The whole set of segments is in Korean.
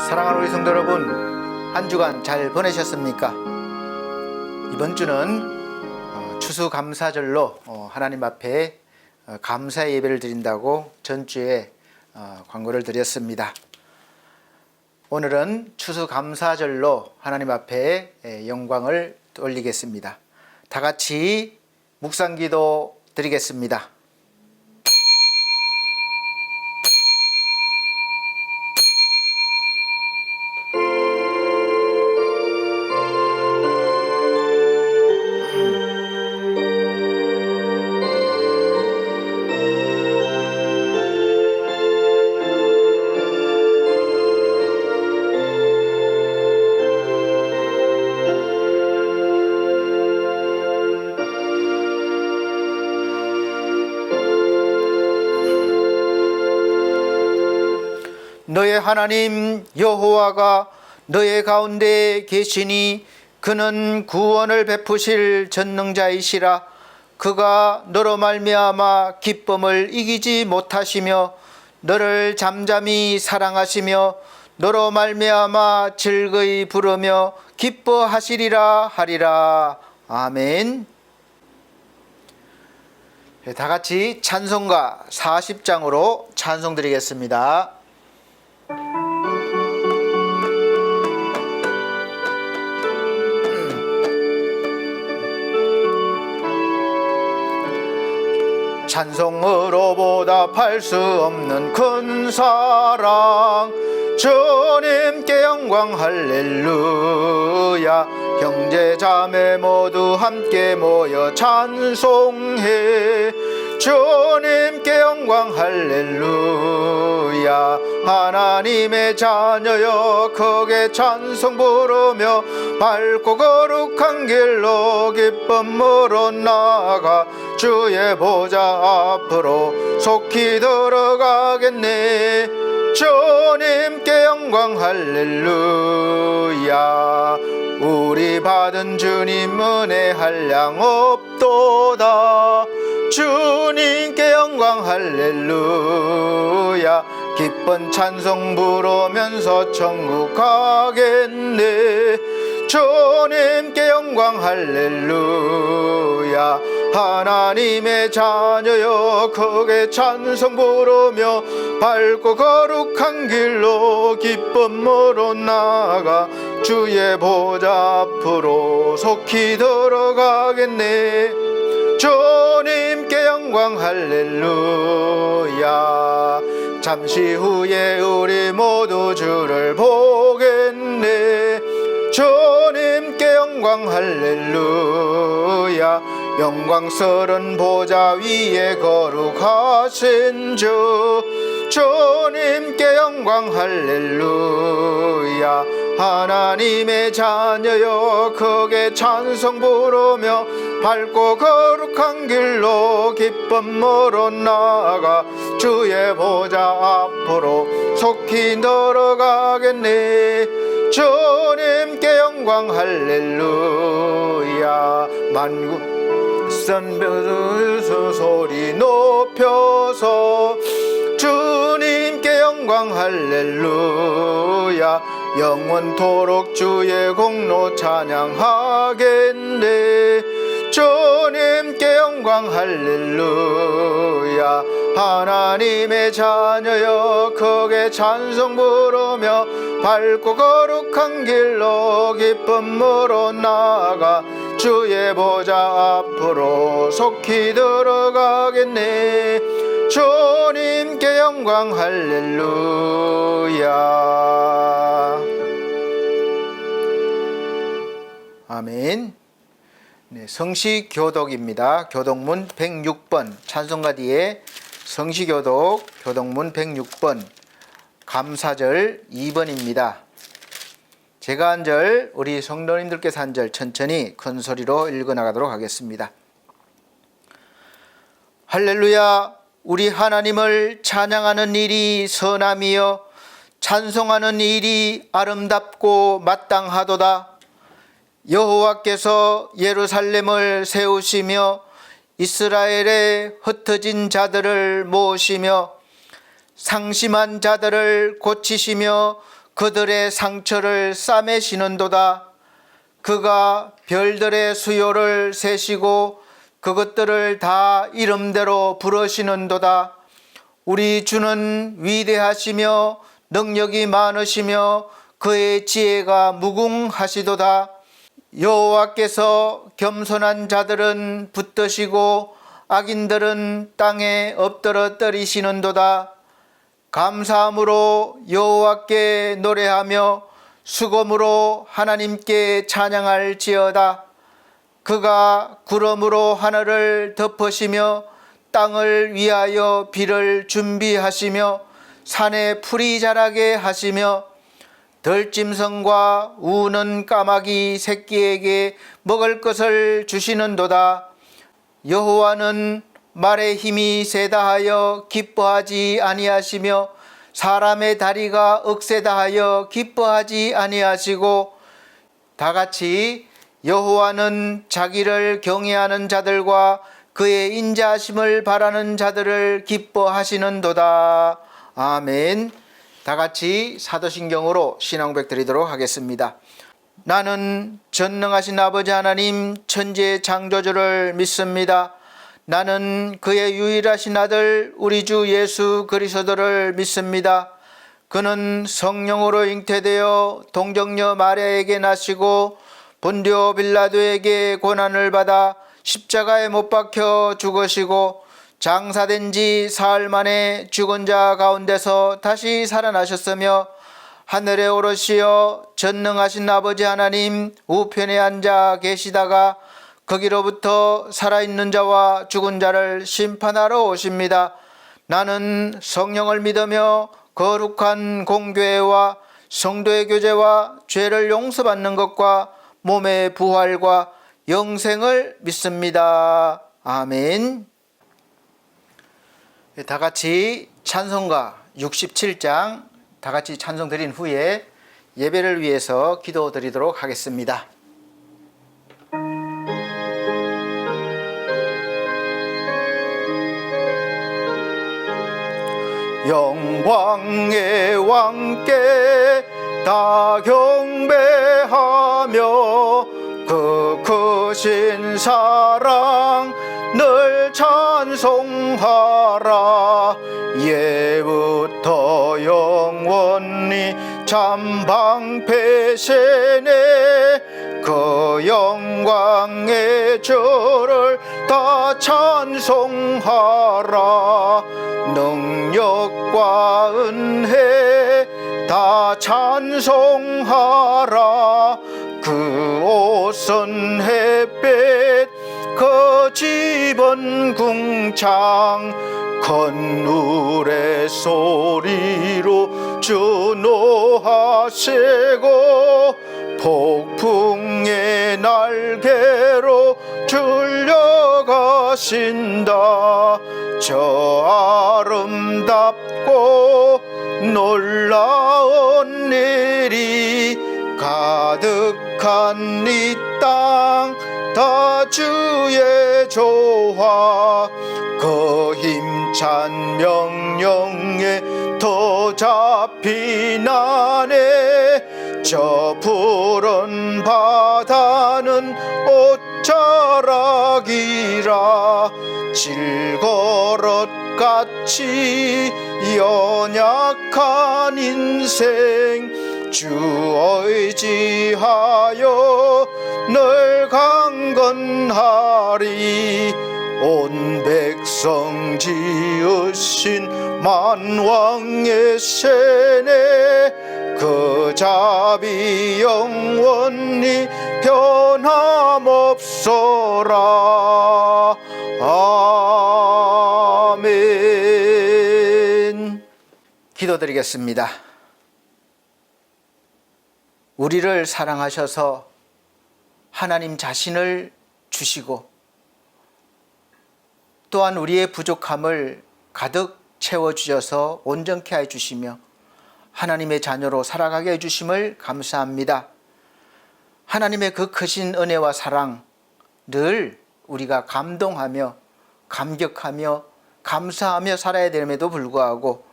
사랑하는 우리 성도 여러분, 한 주간 잘 보내셨습니까? 이번 주는 추수감사절로 하나님 앞에 감사 예배를 드린다고 전주에 광고를 드렸습니다. 오늘은 추수감사절로 하나님 앞에 영광을 올리겠습니다. 다 같이 묵상기도 드리겠습니다. 너의 하나님 여호와가 너의 가운데 계시니 그는 구원을 베푸실 전능자이시라. 그가 너로 말미암아 기쁨을 이기지 못하시며 너를 잠잠히 사랑하시며 너로 말미암아 즐거이 부르며 기뻐하시리라 하리라. 아멘. 다 같이 찬송가 40장으로 찬송 드리겠습니다. 찬송으로 보답할 수 없는 큰 사랑, 주님께 영광 할렐루야. 형제 자매 모두 함께 모여 찬송해. 주님께 영광 할렐루야. 하나님의 자녀여 크게 찬송 부르며 밝고 거룩한 길로 기쁨으로 나아가 주의 보좌 앞으로 속히 들어가겠네. 주님께 영광 할렐루야. 우리 받은 주님 은혜 한량 없도다. 주님께 영광 할렐루야. 기쁜 찬송 부르면서 천국 가겠네. 주님께 영광 할렐루야. 하나님의 자녀여 크게 찬송 부르며 밝고 거룩한 길로 기쁨으로 나아가 주의 보좌 앞으로 속히 들어가겠네. 주님께 영광 할렐루야. 잠시 후에 우리 모두 주를 보겠네. 주님께 영광 할렐루야. 영광스런 보좌 위에 거룩하신 주, 주님께 영광 할렐루야. 하나님의 자녀여 크게 찬송 부르며 밝고 거룩한 길로 기쁨으로 나아가 주의 보좌 앞으로 속히 들어가겠네. 주님께 영광 할렐루야. 만국 선배수 소리 높여서 주님께 영광 할렐루야. 영원토록 주의 공로 찬양하겠네. 주님께 영광 할렐루야. 하나님의 자녀여 크게 찬송 부르며 밝고 거룩한 길로 기쁨으로 나아가 주의 보좌 앞으로 속히 들어가겠네. 주님께 영광 할렐루야. 아멘. 네, 성시교독입니다. 교독문 106번 찬송가 뒤에 성시교독 교독문 106번 감사절 2번입니다. 제가 한 절, 우리 성도님들께서 한 절 천천히 큰 소리로 읽어나가도록 하겠습니다. 할렐루야. 우리 하나님을 찬양하는 일이 선함이요 찬송하는 일이 아름답고 마땅하도다. 여호와께서 예루살렘을 세우시며 이스라엘의 흩어진 자들을 모으시며 상심한 자들을 고치시며 그들의 상처를 싸매시는도다. 그가 별들의 수요를 세시고 그것들을 다 이름대로 부르시는도다. 우리 주는 위대하시며 능력이 많으시며 그의 지혜가 무궁하시도다. 여호와께서 겸손한 자들은 붙드시고 악인들은 땅에 엎드러뜨리시는도다. 감사함으로 여호와께 노래하며 수금으로 하나님께 찬양할지어다. 그가 구름으로 하늘을 덮으시며 땅을 위하여 비를 준비하시며 산에 풀이 자라게 하시며 들짐승과 우는 까마귀 새끼에게 먹을 것을 주시는도다. 여호와는 말의 힘이 세다 하여 기뻐하지 아니하시며 사람의 다리가 억세다 하여 기뻐하지 아니하시고, 다 같이 여호와는 자기를 경외하는 자들과 그의 인자하심을 바라는 자들을 기뻐하시는도다. 아멘. 다 같이 사도신경으로 신앙 고백 드리도록 하겠습니다. 나는 전능하신 아버지 하나님 천지의 창조주를 믿습니다. 나는 그의 유일하신 아들 우리 주 예수 그리스도를 믿습니다. 그는 성령으로 잉태되어 동정녀 마리아에게 나시고 본디오 빌라도에게 고난을 받아 십자가에 못 박혀 죽으시고 장사된 지 사흘 만에 죽은 자 가운데서 다시 살아나셨으며 하늘에 오르시어 전능하신 아버지 하나님 우편에 앉아 계시다가 거기로부터 살아있는 자와 죽은 자를 심판하러 오십니다. 나는 성령을 믿으며 거룩한 공교회와 성도의 교제와 죄를 용서받는 것과 몸의 부활과 영생을 믿습니다. 아멘. 다 같이 찬송가 67장 다 같이 찬송 드린 후에 예배를 위해서 기도 드리도록 하겠습니다. 영광의 왕께 다 경배하며 그 크신 사랑 늘 찬송하라. 예부터 영원히 참방패세네 그 영광의 주를 다 찬송하라. 능력과 은혜 다 찬송하라. 그 옷은 햇빛 그 집은 궁창 건물의 소리로 주노하시고 폭풍의 날개로 줄려가신다. 저 아름답고 놀라운 일이 가득한 이 땅 다 주의 조화 그 힘찬 명령에 더 잡히나네. 저 푸른 바다는 옷자락이라 질거릇같이 연약한 인생 주 의지하여 늘 강건하리. 온 백성 지으신 만왕의 세네 그 자비 영원히 변함없어라. 아멘. 기도드리겠습니다. 우리를 사랑하셔서 하나님 자신을 주시고 또한 우리의 부족함을 가득 채워주셔서 온전케 해주시며 하나님의 자녀로 살아가게 해주심을 감사합니다. 하나님의 그 크신 은혜와 사랑 늘 우리가 감동하며 감격하며 감사하며 살아야 됨에도 불구하고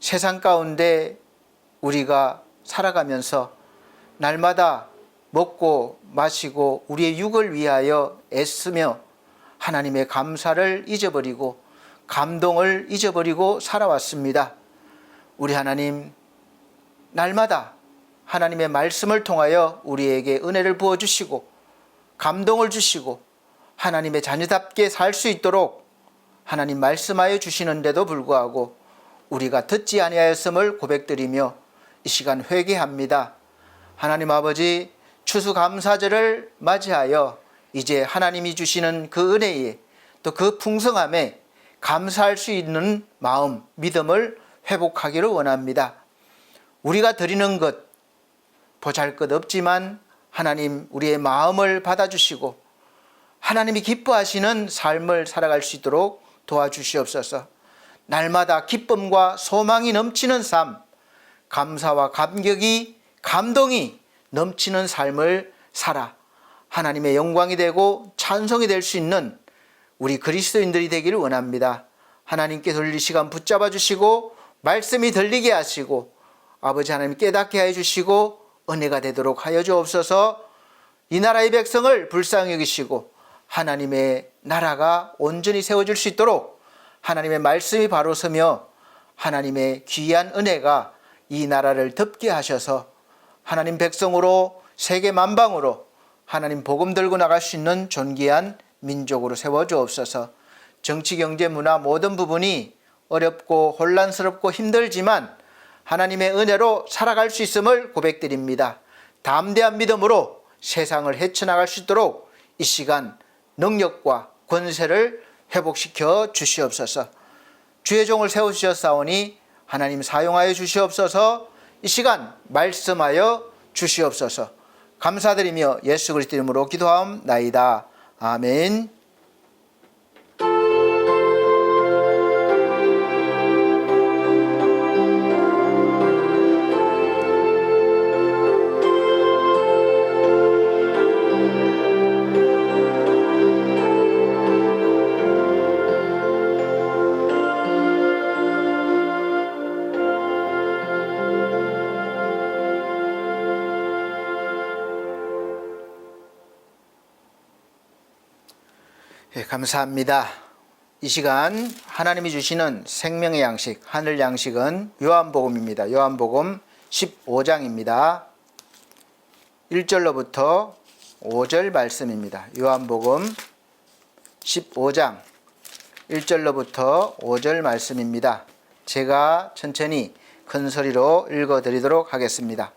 세상 가운데 우리가 살아가면서 날마다 먹고 마시고 우리의 육을 위하여 애쓰며 하나님의 감사를 잊어버리고 감동을 잊어버리고 살아왔습니다. 우리 하나님, 날마다 하나님의 말씀을 통하여 우리에게 은혜를 부어주시고 감동을 주시고 하나님의 자녀답게 살 수 있도록 하나님 말씀하여 주시는데도 불구하고 우리가 듣지 아니하였음을 고백드리며 이 시간 회개합니다. 하나님 아버지, 추수감사절을 맞이하여 이제 하나님이 주시는 그 은혜에 또 그 풍성함에 감사할 수 있는 마음, 믿음을 회복하기를 원합니다. 우리가 드리는 것 보잘것없지만 하나님 우리의 마음을 받아주시고 하나님이 기뻐하시는 삶을 살아갈 수 있도록 도와주시옵소서. 날마다 기쁨과 소망이 넘치는 삶, 감사와 감격이 감동이 넘치는 삶을 살아 하나님의 영광이 되고 찬송이 될 수 있는 우리 그리스도인들이 되기를 원합니다. 하나님께서 이 시간 붙잡아 주시고 말씀이 들리게 하시고 아버지 하나님 깨닫게 해 주시고 은혜가 되도록 하여 주옵소서. 이 나라의 백성을 불쌍히 여기시고 하나님의 나라가 온전히 세워질 수 있도록 하나님의 말씀이 바로 서며 하나님의 귀한 은혜가 이 나라를 덮게 하셔서 하나님 백성으로 세계 만방으로 하나님 복음 들고 나갈 수 있는 존귀한 민족으로 세워주옵소서. 정치, 경제, 문화 모든 부분이 어렵고 혼란스럽고 힘들지만 하나님의 은혜로 살아갈 수 있음을 고백드립니다. 담대한 믿음으로 세상을 헤쳐나갈 수 있도록 이 시간 능력과 권세를 회복시켜 주시옵소서. 주의 종을 세우셨사오니 하나님 사용하여 주시옵소서. 이 시간 말씀하여 주시옵소서. 감사드리며 예수 그리스도 이름으로 기도하옵나이다. 아멘. 감사합니다. 이 시간 하나님이 주시는 생명의 양식, 하늘 양식은 요한복음입니다. 요한복음 15장입니다. 1절로부터 5절 말씀입니다. 요한복음 15장 1절로부터 5절 말씀입니다. 제가 천천히 큰 소리로 읽어드리도록 하겠습니다.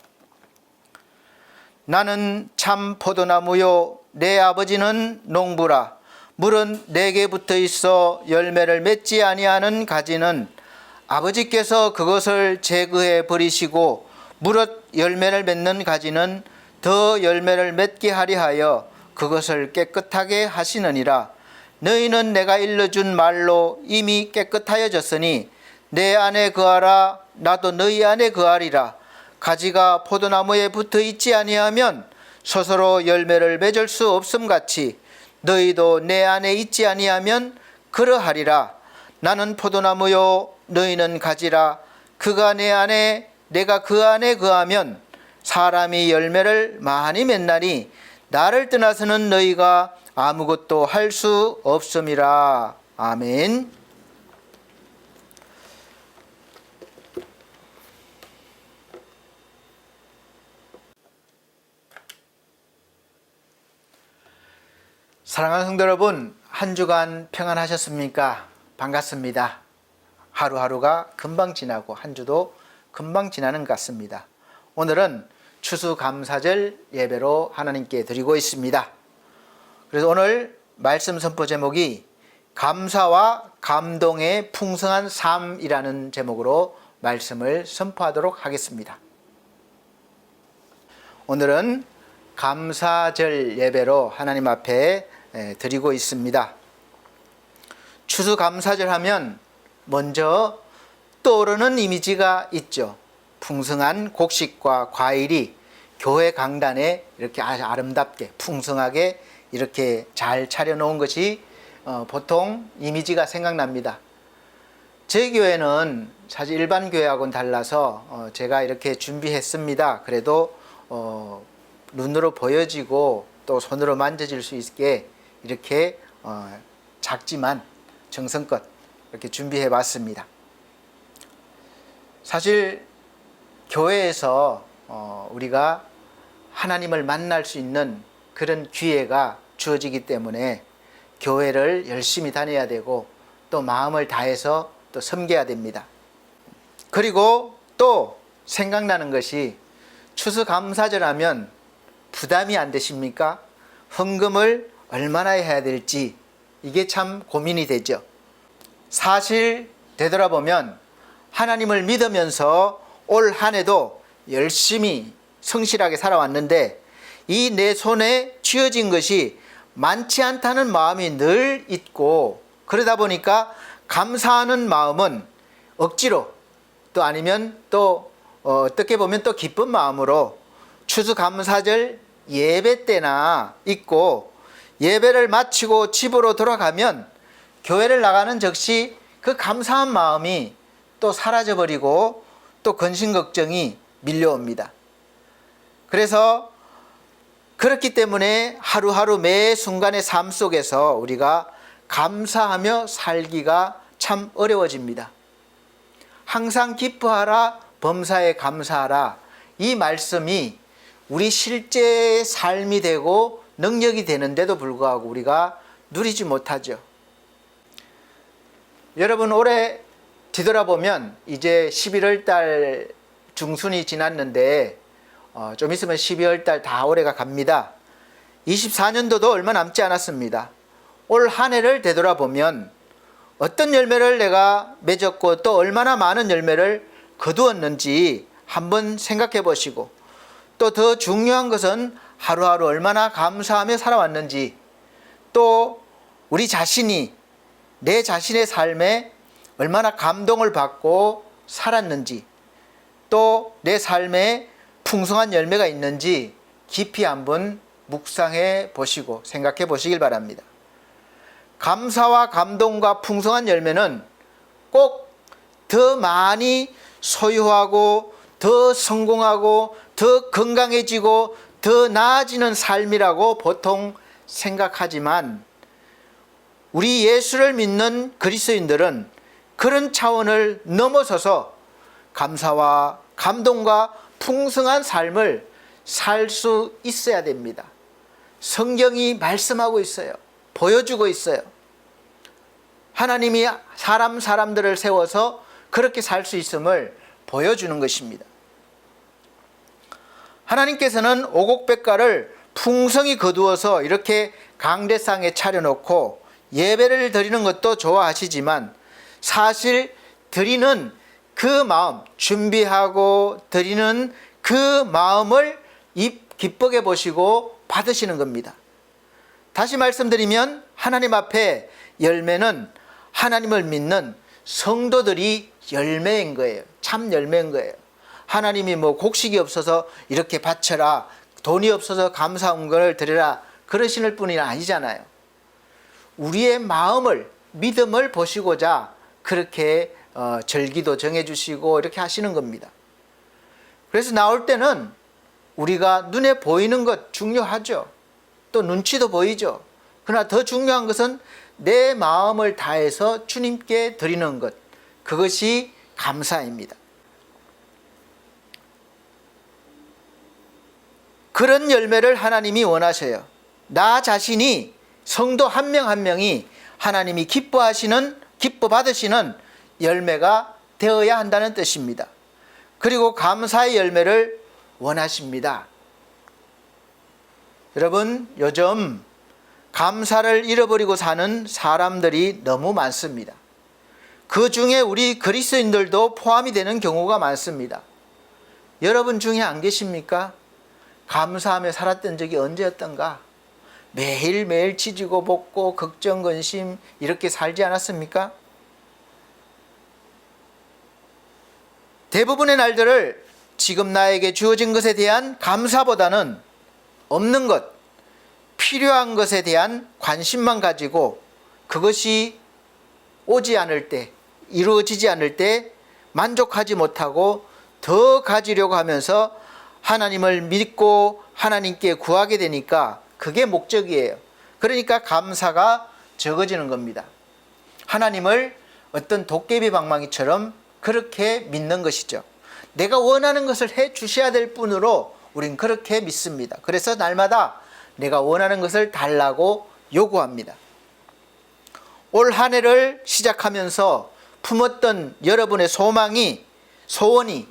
나는 참 포도나무요 내 아버지는 농부라. 물은 내게 붙어 있어 열매를 맺지 아니하는 가지는 아버지께서 그것을 제거해 버리시고 무릇 열매를 맺는 가지는 더 열매를 맺게 하려 하여 그것을 깨끗하게 하시느니라. 너희는 내가 일러준 말로 이미 깨끗하여졌으니 내 안에 거하라. 나도 너희 안에 거하리라. 가지가 포도나무에 붙어 있지 아니하면 스스로 열매를 맺을 수 없음같이 너희도 내 안에 있지 아니하면 그러하리라. 나는 포도나무요 너희는 가지라. 그가 내 안에 내가 그 안에 거하면 사람이 열매를 많이 맺나니 나를 떠나서는 너희가 아무것도 할 수 없음이라. 아멘. 사랑하는 성도 여러분, 한 주간 평안하셨습니까? 반갑습니다. 하루하루가 금방 지나고 한 주도 금방 지나는 것 같습니다. 오늘은 추수감사절 예배로 하나님께 드리고 있습니다. 그래서 오늘 말씀 선포 제목이 감사와 감동의 풍성한 삶이라는 제목으로 말씀을 선포하도록 하겠습니다. 오늘은 감사절 예배로 하나님 앞에 드리고 있습니다. 추수감사절 하면 먼저 떠오르는 이미지가 있죠. 풍성한 곡식과 과일이 교회 강단에 이렇게 아주 아름답게 풍성하게 이렇게 잘 차려놓은 것이 보통 이미지가 생각납니다. 저희 교회는 사실 일반 교회하고는 달라서 제가 이렇게 준비했습니다. 그래도 눈으로 보여지고 또 손으로 만져질 수 있게 이렇게 작지만 정성껏 이렇게 준비해 봤습니다. 사실 교회에서 우리가 하나님을 만날 수 있는 그런 기회가 주어지기 때문에 교회를 열심히 다녀야 되고 또 마음을 다해서 또 섬겨야 됩니다. 그리고 또 생각나는 것이 추수감사절 하면 부담이 안 되십니까? 헌금을 얼마나 해야 될지 이게 참 고민이 되죠. 사실 되돌아보면 하나님을 믿으면서 올 한 해도 열심히 성실하게 살아왔는데 이 내 손에 쥐어진 것이 많지 않다는 마음이 늘 있고, 그러다 보니까 감사하는 마음은 억지로 또 아니면 또 어떻게 보면 또 기쁜 마음으로 추수감사절 예배 때나 있고, 예배를 마치고 집으로 돌아가면 교회를 나가는 즉시 그 감사한 마음이 또 사라져버리고 또 근심 걱정이 밀려옵니다. 그래서 그렇기 때문에 하루하루 매 순간의 삶 속에서 우리가 감사하며 살기가 참 어려워집니다. 항상 기뻐하라, 범사에 감사하라, 이 말씀이 우리 실제 삶이 되고 능력이 되는데도 불구하고 우리가 누리지 못하죠. 여러분, 올해 뒤돌아보면 이제 11월 달 중순이 지났는데 좀 있으면 12월 달 다 올해가 갑니다. 24년도도 얼마 남지 않았습니다. 올 한 해를 되돌아보면 어떤 열매를 내가 맺었고 또 얼마나 많은 열매를 거두었는지 한번 생각해 보시고, 또 더 중요한 것은 하루하루 얼마나 감사하며 살아왔는지, 또 우리 자신이 내 자신의 삶에 얼마나 감동을 받고 살았는지, 또 내 삶에 풍성한 열매가 있는지 깊이 한번 묵상해 보시고 생각해 보시길 바랍니다. 감사와 감동과 풍성한 열매는 꼭 더 많이 소유하고 더 성공하고 더 건강해지고 더 나아지는 삶이라고 보통 생각하지만, 우리 예수를 믿는 그리스도인들은 그런 차원을 넘어서서 감사와 감동과 풍성한 삶을 살 수 있어야 됩니다. 성경이 말씀하고 있어요. 보여주고 있어요. 하나님이 사람들을 세워서 그렇게 살 수 있음을 보여주는 것입니다. 하나님께서는 오곡백과를 풍성히 거두어서 이렇게 강대상에 차려놓고 예배를 드리는 것도 좋아하시지만, 사실 드리는 그 마음, 준비하고 드리는 그 마음을 기쁘게 보시고 받으시는 겁니다. 다시 말씀드리면 하나님 앞에 열매는 하나님을 믿는 성도들이 열매인 거예요. 참 열매인 거예요. 하나님이 뭐 곡식이 없어서 이렇게 바쳐라, 돈이 없어서 감사한 걸 드려라, 그러시는 분이 아니잖아요. 우리의 마음을, 믿음을 보시고자 그렇게 절기도 정해주시고 이렇게 하시는 겁니다. 그래서 나올 때는 우리가 눈에 보이는 것 중요하죠. 또 눈치도 보이죠. 그러나 더 중요한 것은 내 마음을 다해서 주님께 드리는 것, 그것이 감사입니다. 그런 열매를 하나님이 원하셔요. 나 자신이, 성도 한 명 한 명이 하나님이 기뻐 받으시는 열매가 되어야 한다는 뜻입니다. 그리고 감사의 열매를 원하십니다. 여러분, 요즘 감사를 잃어버리고 사는 사람들이 너무 많습니다. 그 중에 우리 그리스도인들도 포함이 되는 경우가 많습니다. 여러분 중에 안 계십니까? 감사하며 살았던 적이 언제였던가? 매일매일 지지고 볶고 걱정 근심 이렇게 살지 않았습니까? 대부분의 날들을 지금 나에게 주어진 것에 대한 감사보다는 없는 것, 필요한 것에 대한 관심만 가지고 그것이 오지 않을 때 이루어지지 않을 때 만족하지 못하고 더 가지려고 하면서 하나님을 믿고 하나님께 구하게 되니까 그게 목적이에요. 그러니까 감사가 적어지는 겁니다. 하나님을 어떤 도깨비 방망이처럼 그렇게 믿는 것이죠. 내가 원하는 것을 해 주셔야 될 뿐으로 우린 그렇게 믿습니다. 그래서 날마다 내가 원하는 것을 달라고 요구합니다. 올 한 해를 시작하면서 품었던 여러분의 소원이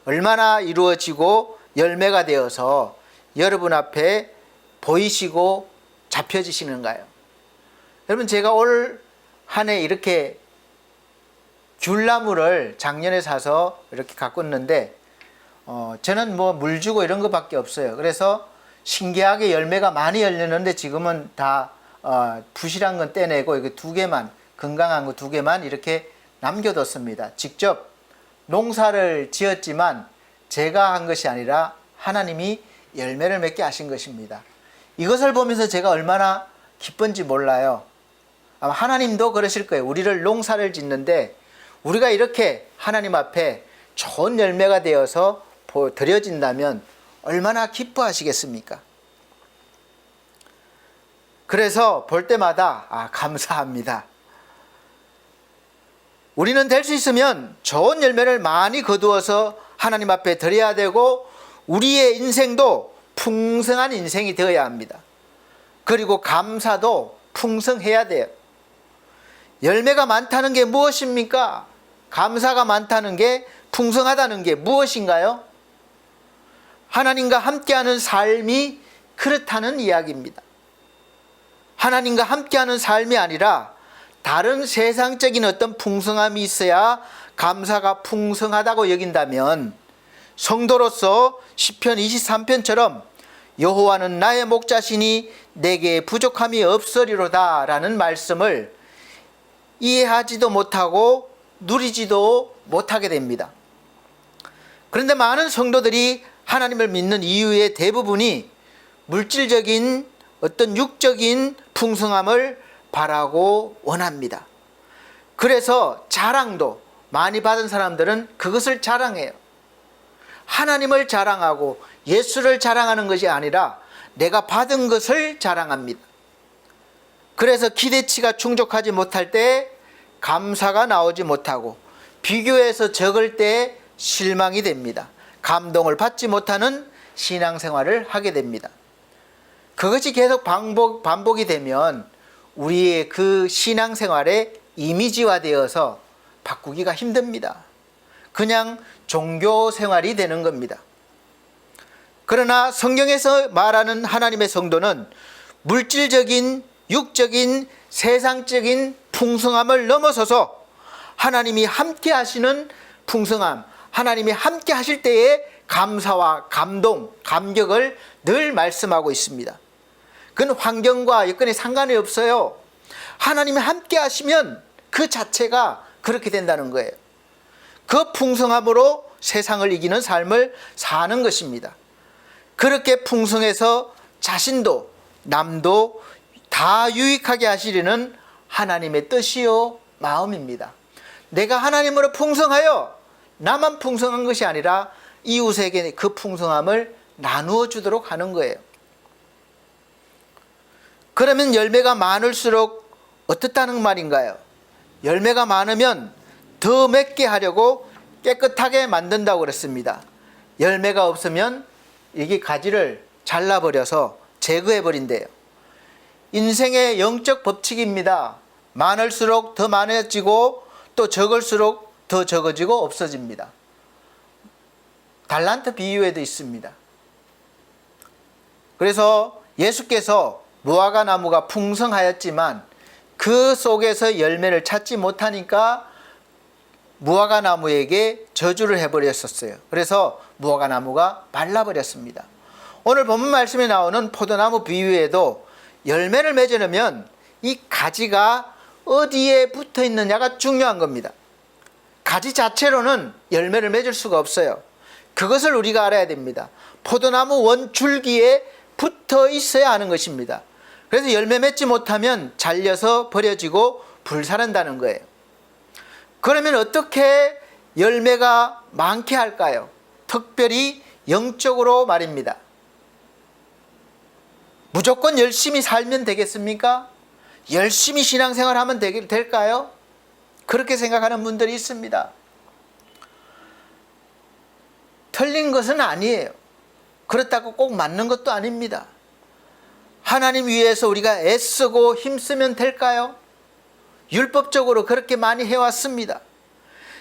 얼마나 이루어지고 열매가 되어서 여러분 앞에 보이시고 잡혀지시는가요? 여러분, 제가 올 한 해 이렇게 귤나무를 작년에 사서 이렇게 가꿨는데 저는 뭐 물 주고 이런 것밖에 없어요. 그래서 신기하게 열매가 많이 열렸는데 지금은 다 부실한 건 떼내고 이거 2개만, 건강한 거 2개만 이렇게 남겨뒀습니다. 직접 농사를 지었지만 제가 한 것이 아니라 하나님이 열매를 맺게 하신 것입니다. 이것을 보면서 제가 얼마나 기쁜지 몰라요. 아마 하나님도 그러실 거예요. 우리를 농사를 짓는데 우리가 이렇게 하나님 앞에 좋은 열매가 되어서 드려진다면 얼마나 기뻐하시겠습니까? 그래서 볼 때마다 감사합니다. 우리는 될 수 있으면 좋은 열매를 많이 거두어서 하나님 앞에 드려야 되고 우리의 인생도 풍성한 인생이 되어야 합니다. 그리고 감사도 풍성해야 돼요. 열매가 많다는 게 무엇입니까? 감사가 많다는 게, 풍성하다는 게 무엇인가요? 하나님과 함께하는 삶이 그렇다는 이야기입니다. 하나님과 함께하는 삶이 아니라 다른 세상적인 어떤 풍성함이 있어야 감사가 풍성하다고 여긴다면 성도로서 시편 23편처럼 여호와는 나의 목자시니 내게 부족함이 없으리로다 라는 말씀을 이해하지도 못하고 누리지도 못하게 됩니다. 그런데 많은 성도들이 하나님을 믿는 이유의 대부분이 물질적인 어떤 육적인 풍성함을 바라고 원합니다. 그래서 자랑도 많이 받은 사람들은 그것을 자랑해요. 하나님을 자랑하고 예수를 자랑하는 것이 아니라 내가 받은 것을 자랑합니다. 그래서 기대치가 충족하지 못할 때 감사가 나오지 못하고 비교해서 적을 때 실망이 됩니다. 감동을 받지 못하는 신앙생활을 하게 됩니다. 그것이 계속 반복이 되면 우리의 그 신앙생활의 이미지화되어서 바꾸기가 힘듭니다. 그냥 종교생활이 되는 겁니다. 그러나 성경에서 말하는 하나님의 성도는 물질적인, 육적인, 세상적인 풍성함을 넘어서서 하나님이 함께 하시는 풍성함, 하나님이 함께 하실 때의 감사와 감동, 감격을 늘 말씀하고 있습니다. 그건 환경과 여건에 상관이 없어요. 하나님이 함께 하시면 그 자체가 그렇게 된다는 거예요. 그 풍성함으로 세상을 이기는 삶을 사는 것입니다. 그렇게 풍성해서 자신도 남도 다 유익하게 하시려는 하나님의 뜻이요 마음입니다. 내가 하나님으로 풍성하여 나만 풍성한 것이 아니라 이웃에게 그 풍성함을 나누어 주도록 하는 거예요. 그러면 열매가 많을수록 어떻다는 말인가요? 열매가 많으면 더 맺게 하려고 깨끗하게 만든다고 그랬습니다. 열매가 없으면 이게 가지를 잘라버려서 제거해버린대요. 인생의 영적 법칙입니다. 많을수록 더 많아지고 또 적을수록 더 적어지고 없어집니다. 달란트 비유에도 있습니다. 그래서 예수께서 무화과 나무가 풍성하였지만 그 속에서 열매를 찾지 못하니까 무화과 나무에게 저주를 해버렸었어요. 그래서 무화과 나무가 말라버렸습니다. 오늘 본문 말씀에 나오는 포도나무 비유에도 열매를 맺으려면 이 가지가 어디에 붙어 있느냐가 중요한 겁니다. 가지 자체로는 열매를 맺을 수가 없어요. 그것을 우리가 알아야 됩니다. 포도나무 원줄기에 붙어 있어야 하는 것입니다. 그래서 열매 맺지 못하면 잘려서 버려지고 불사른다는 거예요. 그러면 어떻게 열매가 많게 할까요? 특별히 영적으로 말입니다. 무조건 열심히 살면 되겠습니까? 열심히 신앙생활하면 될까요? 그렇게 생각하는 분들이 있습니다. 틀린 것은 아니에요. 그렇다고 꼭 맞는 것도 아닙니다. 하나님 위해서 우리가 애쓰고 힘쓰면 될까요? 율법적으로 그렇게 많이 해왔습니다.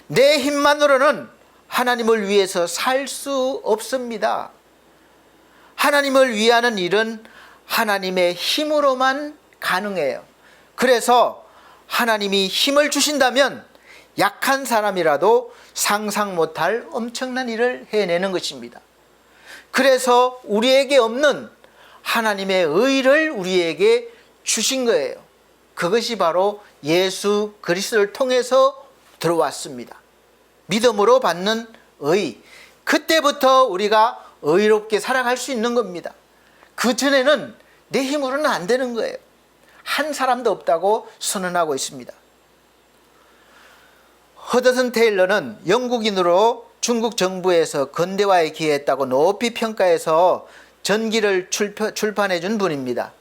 내 힘만으로는 하나님을 위해서 살 수 없습니다. 하나님을 위하는 일은 하나님의 힘으로만 가능해요. 그래서 하나님이 힘을 주신다면 약한 사람이라도 상상 못할 엄청난 일을 해내는 것입니다. 그래서 우리에게 없는 하나님의 의를 우리에게 주신 거예요. 그것이 바로 예수 그리스도를 통해서 들어왔습니다. 믿음으로 받는 의. 그때부터 우리가 의롭게 살아갈 수 있는 겁니다. 그전에는 내 힘으로는 안 되는 거예요. 한 사람도 없다고 선언하고 있습니다. 허드슨 테일러는 영국인으로 중국 정부에서 근대화에 기여했다고 높이 평가해서 전기를 출판해 준 분입니다.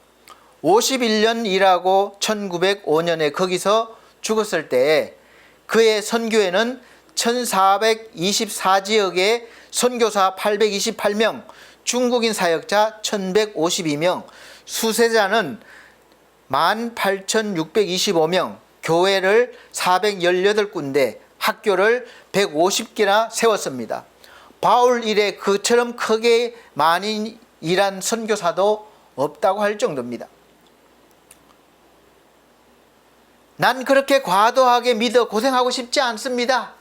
51년 일하고 1905년에 거기서 죽었을 때 그의 선교에는 1424지역의 선교사 828명, 중국인 사역자 1152명, 수세자는 18,625명, 교회를 418군데, 학교를 150개나 세웠습니다. 바울 일에 그처럼 크게 많이 일한 선교사도 없다고 할 정도입니다. 난 그렇게 과도하게 믿어 고생하고 싶지 않습니다.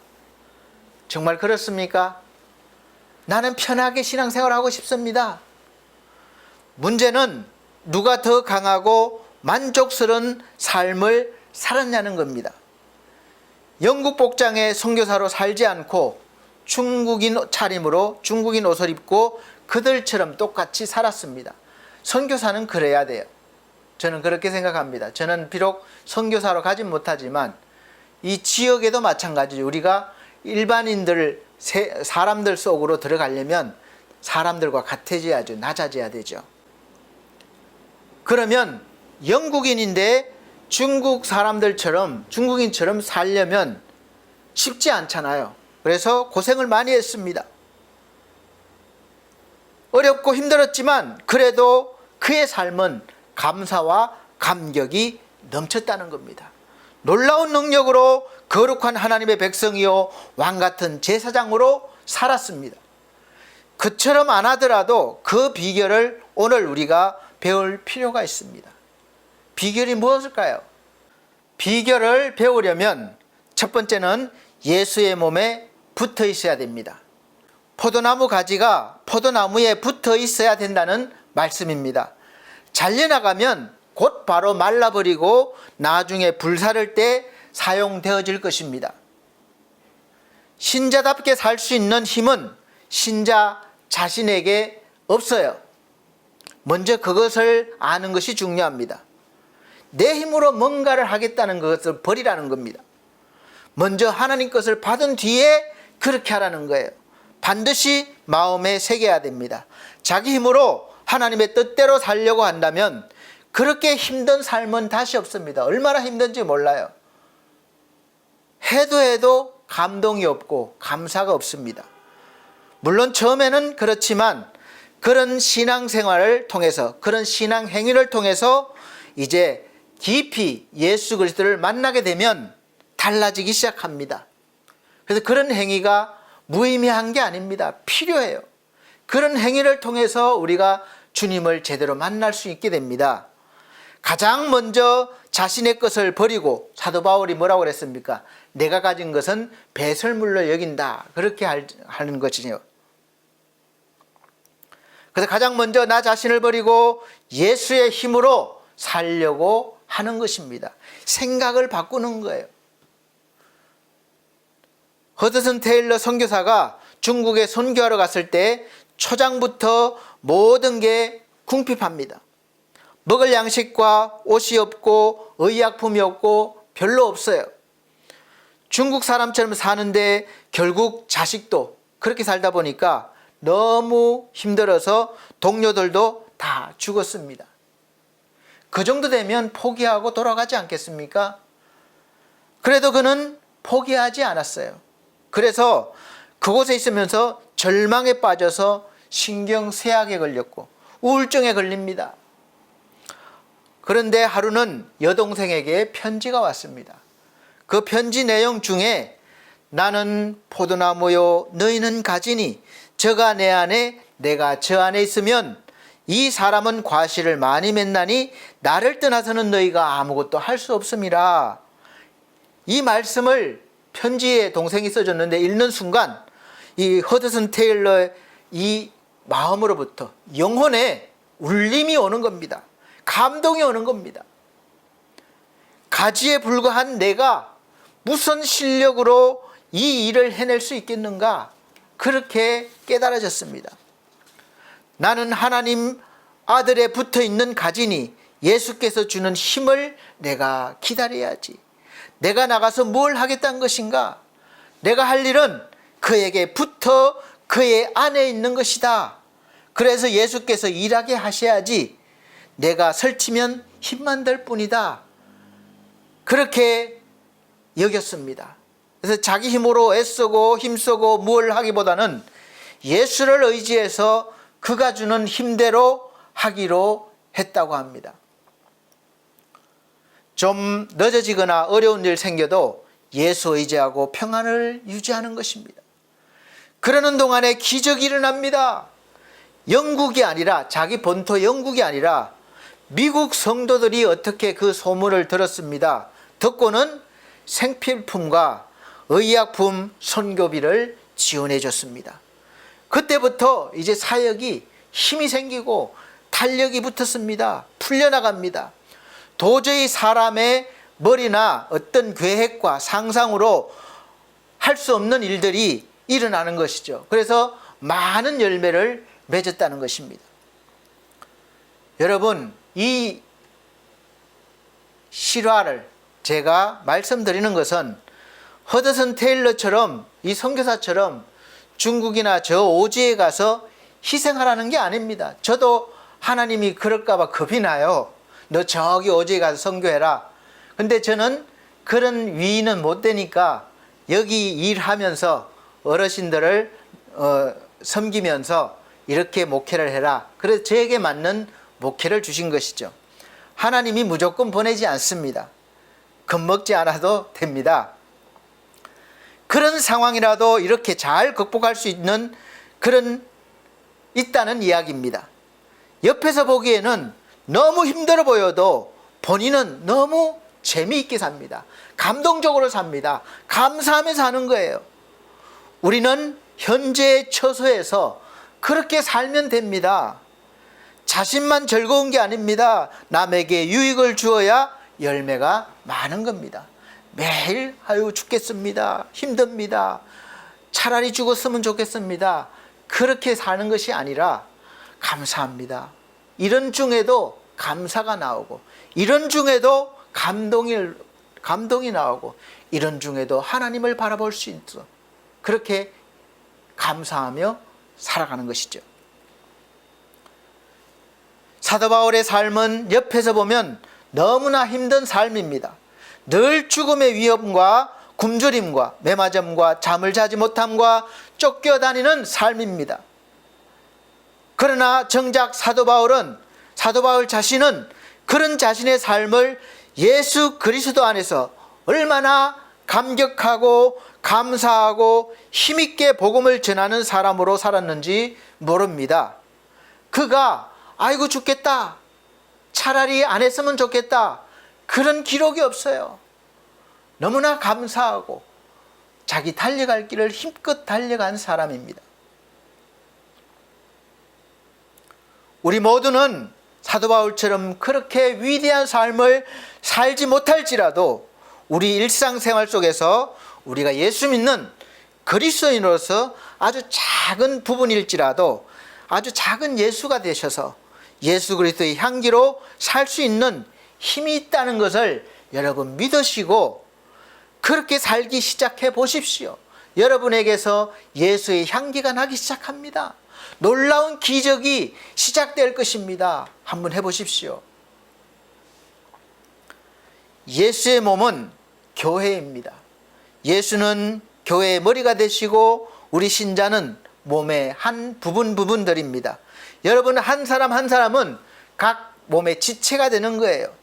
정말 그렇습니까? 나는 편하게 신앙생활하고 싶습니다. 문제는 누가 더 강하고 만족스러운 삶을 살았냐는 겁니다. 영국 복장의 선교사로 살지 않고 중국인 차림으로 중국인 옷을 입고 그들처럼 똑같이 살았습니다. 선교사는 그래야 돼요. 저는 그렇게 생각합니다. 저는 비록 선교사로 가진 못하지만 이 지역에도 마찬가지죠. 우리가 일반인들, 사람들 속으로 들어가려면 사람들과 같아져야죠. 낮아져야 되죠. 그러면 영국인인데 중국 사람들처럼, 중국인처럼 살려면 쉽지 않잖아요. 그래서 고생을 많이 했습니다. 어렵고 힘들었지만 그래도 그의 삶은 감사와 감격이 넘쳤다는 겁니다. 놀라운 능력으로 거룩한 하나님의 백성이요 왕같은 제사장으로 살았습니다. 그처럼 안 하더라도 그 비결을 오늘 우리가 배울 필요가 있습니다. 비결이 무엇일까요? 비결을 배우려면 첫 번째는 예수의 몸에 붙어 있어야 됩니다. 포도나무 가지가 포도나무에 붙어 있어야 된다는 말씀입니다. 잘려나가면 곧 바로 말라버리고 나중에 불사를 때 사용되어질 것입니다. 신자답게 살 수 있는 힘은 신자 자신에게 없어요. 먼저 그것을 아는 것이 중요합니다. 내 힘으로 뭔가를 하겠다는 것을 버리라는 겁니다. 먼저 하나님 것을 받은 뒤에 그렇게 하라는 거예요. 반드시 마음에 새겨야 됩니다. 자기 힘으로 하나님의 뜻대로 살려고 한다면 그렇게 힘든 삶은 다시 없습니다. 얼마나 힘든지 몰라요. 해도 감동이 없고 감사가 없습니다. 물론 처음에는 그렇지만 그런 신앙생활을 통해서, 그런 신앙 행위를 통해서 이제 깊이 예수 그리스도를 만나게 되면 달라지기 시작합니다. 그래서 그런 행위가 무의미한 게 아닙니다. 필요해요. 그런 행위를 통해서 우리가 주님을 제대로 만날 수 있게 됩니다. 가장 먼저 자신의 것을 버리고, 사도 바울이 뭐라고 그랬습니까? 내가 가진 것은 배설물로 여긴다. 그렇게 하는 것이죠. 그래서 가장 먼저 나 자신을 버리고 예수의 힘으로 살려고 하는 것입니다. 생각을 바꾸는 거예요. 허드슨 테일러 선교사가 중국에 선교하러 갔을 때 초장부터 모든 게 궁핍합니다. 먹을 양식과 옷이 없고 의약품이 없고 별로 없어요. 중국 사람처럼 사는데 결국 자식도 그렇게 살다 보니까 너무 힘들어서 동료들도 다 죽었습니다. 그 정도 되면 포기하고 돌아가지 않겠습니까? 그래도 그는 포기하지 않았어요. 그래서 그곳에 있으면서 절망에 빠져서 신경쇠약에 걸렸고 우울증에 걸립니다. 그런데 하루는 여동생에게 편지가 왔습니다. 그 편지 내용 중에 나는 포도나무요 너희는 가지니 저가 내 안에 내가 저 안에 있으면 이 사람은 과실을 많이 맺나니 나를 떠나서는 너희가 아무것도 할 수 없음이라. 이 말씀을 편지에 동생이 써줬는데 읽는 순간 이 허드슨 테일러의 이 마음으로부터 영혼에 울림이 오는 겁니다. 감동이 오는 겁니다. 가지에 불과한 내가 무슨 실력으로 이 일을 해낼 수 있겠는가? 그렇게 깨달아졌습니다. 나는 하나님 아들에 붙어 있는 가지니 예수께서 주는 힘을 내가 기다려야지. 내가 나가서 뭘 하겠다는 것인가? 내가 할 일은 그에게 붙어 그의 안에 있는 것이다. 그래서 예수께서 일하게 하셔야지. 내가 설치면 힘만 될 뿐이다. 그렇게 여겼습니다. 그래서 자기 힘으로 애쓰고 힘쓰고 뭘 하기보다는 예수를 의지해서 그가 주는 힘대로 하기로 했다고 합니다. 좀 늦어지거나 어려운 일 생겨도 예수 의지하고 평안을 유지하는 것입니다. 그러는 동안에 기적이 일어납니다. 영국이 아니라 자기 본토 영국이 아니라 미국 성도들이 어떻게 그 소문을 들었습니다. 듣고는 생필품과 의약품 선교비를 지원해 줬습니다. 그때부터 이제 사역이 힘이 생기고 탄력이 붙었습니다. 풀려나갑니다. 도저히 사람의 머리나 어떤 계획과 상상으로 할 수 없는 일들이 일어나는 것이죠. 그래서 많은 열매를 맺었다는 것입니다. 여러분, 이 실화를 제가 말씀드리는 것은 허드슨 테일러처럼 이 선교사처럼 중국이나 저 오지에 가서 희생하라는 게 아닙니다. 저도 하나님이 그럴까 봐 겁이 나요. 너 저기 오지에 가서 선교해라. 근데 저는 그런 위인은 못 되니까 여기 일하면서 어르신들을 섬기면서 이렇게 목회를 해라. 그래서 저에게 맞는 목회를 주신 것이죠. 하나님이 무조건 보내지 않습니다. 겁먹지 않아도 됩니다. 그런 상황이라도 이렇게 잘 극복할 수 있는 있다는 이야기입니다. 옆에서 보기에는 너무 힘들어 보여도 본인은 너무 재미있게 삽니다. 감동적으로 삽니다. 감사하면서 하는 거예요. 우리는 현재의 처소에서 그렇게 살면 됩니다. 자신만 즐거운 게 아닙니다. 남에게 유익을 주어야 열매가 많은 겁니다. 매일 아유 죽겠습니다. 힘듭니다. 차라리 죽었으면 좋겠습니다. 그렇게 사는 것이 아니라 감사합니다. 이런 중에도 감사가 나오고 이런 중에도 감동이 나오고 이런 중에도 하나님을 바라볼 수 있어. 그렇게 감사하며 살아가는 것이죠. 사도 바울의 삶은 옆에서 보면 너무나 힘든 삶입니다. 늘 죽음의 위험과 굶주림과 매맞음과 잠을 자지 못함과 쫓겨다니는 삶입니다. 그러나 정작 사도 바울 자신은 그런 자신의 삶을 예수 그리스도 안에서 얼마나 감격하고 감사하고 힘있게 복음을 전하는 사람으로 살았는지 모릅니다. 그가 아이고 죽겠다, 차라리 안 했으면 좋겠다, 그런 기록이 없어요. 너무나 감사하고 자기 달려갈 길을 힘껏 달려간 사람입니다. 우리 모두는 사도 바울처럼 그렇게 위대한 삶을 살지 못할지라도 우리 일상생활 속에서 우리가 예수 믿는 그리스도인으로서 아주 작은 부분일지라도 아주 작은 예수가 되셔서 예수 그리스도의 향기로 살 수 있는 힘이 있다는 것을 여러분 믿으시고 그렇게 살기 시작해 보십시오. 여러분에게서 예수의 향기가 나기 시작합니다. 놀라운 기적이 시작될 것입니다. 한번 해보십시오. 예수의 몸은 교회입니다. 예수는 교회의 머리가 되시고 우리 신자는 몸의 한 부분들입니다. 여러분 한 사람 한 사람은 각 몸의 지체가 되는 거예요.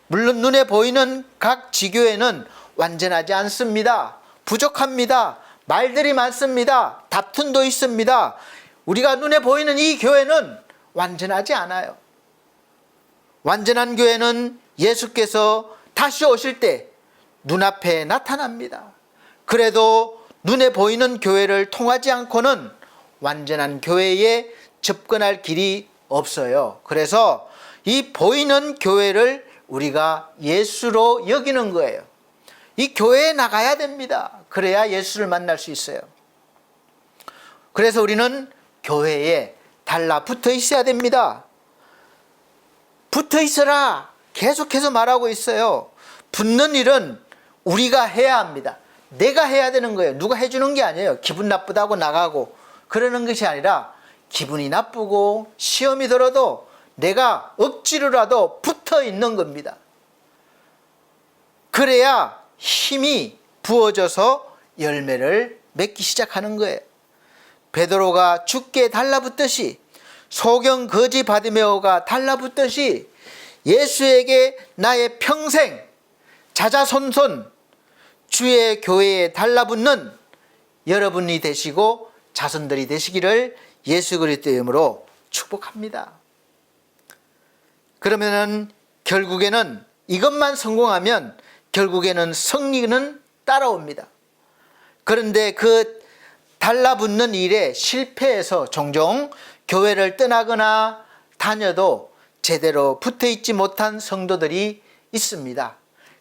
물론 눈에 보이는 각 지교회는 완전하지 않습니다. 부족합니다. 말들이 많습니다. 다툼도 있습니다. 우리가 눈에 보이는 이 교회는 완전하지 않아요. 완전한 교회는 예수께서 다시 오실 때 눈앞에 나타납니다. 그래도 눈에 보이는 교회를 통하지 않고는 완전한 교회에 접근할 길이 없어요. 그래서 이 보이는 교회를 우리가 예수로 여기는 거예요. 이 교회에 나가야 됩니다. 그래야 예수를 만날 수 있어요. 그래서 우리는 교회에 달라붙어 있어야 됩니다. 붙어 있어라 계속해서 말하고 있어요. 붙는 일은 우리가 해야 합니다. 내가 해야 되는 거예요. 누가 해주는 게 아니에요. 기분 나쁘다고 나가고 그러는 것이 아니라 기분이 나쁘고 시험이 들어도 내가 억지로라도 붙어 있는 겁니다. 그래야 힘이 부어져서 열매를 맺기 시작하는 거예요. 베드로가 주께 달라붙듯이 소경 거지 바디메오가 달라붙듯이 예수에게 나의 평생 자자손손 주의 교회에 달라붙는 여러분이 되시고 자손들이 되시기를 예수 그리스도의 이름으로 축복합니다. 그러면은 결국에는 이것만 성공하면 결국에는 승리는 따라옵니다. 그런데 그 달라붙는 일에 실패해서 종종 교회를 떠나거나 다녀도 제대로 붙어있지 못한 성도들이 있습니다.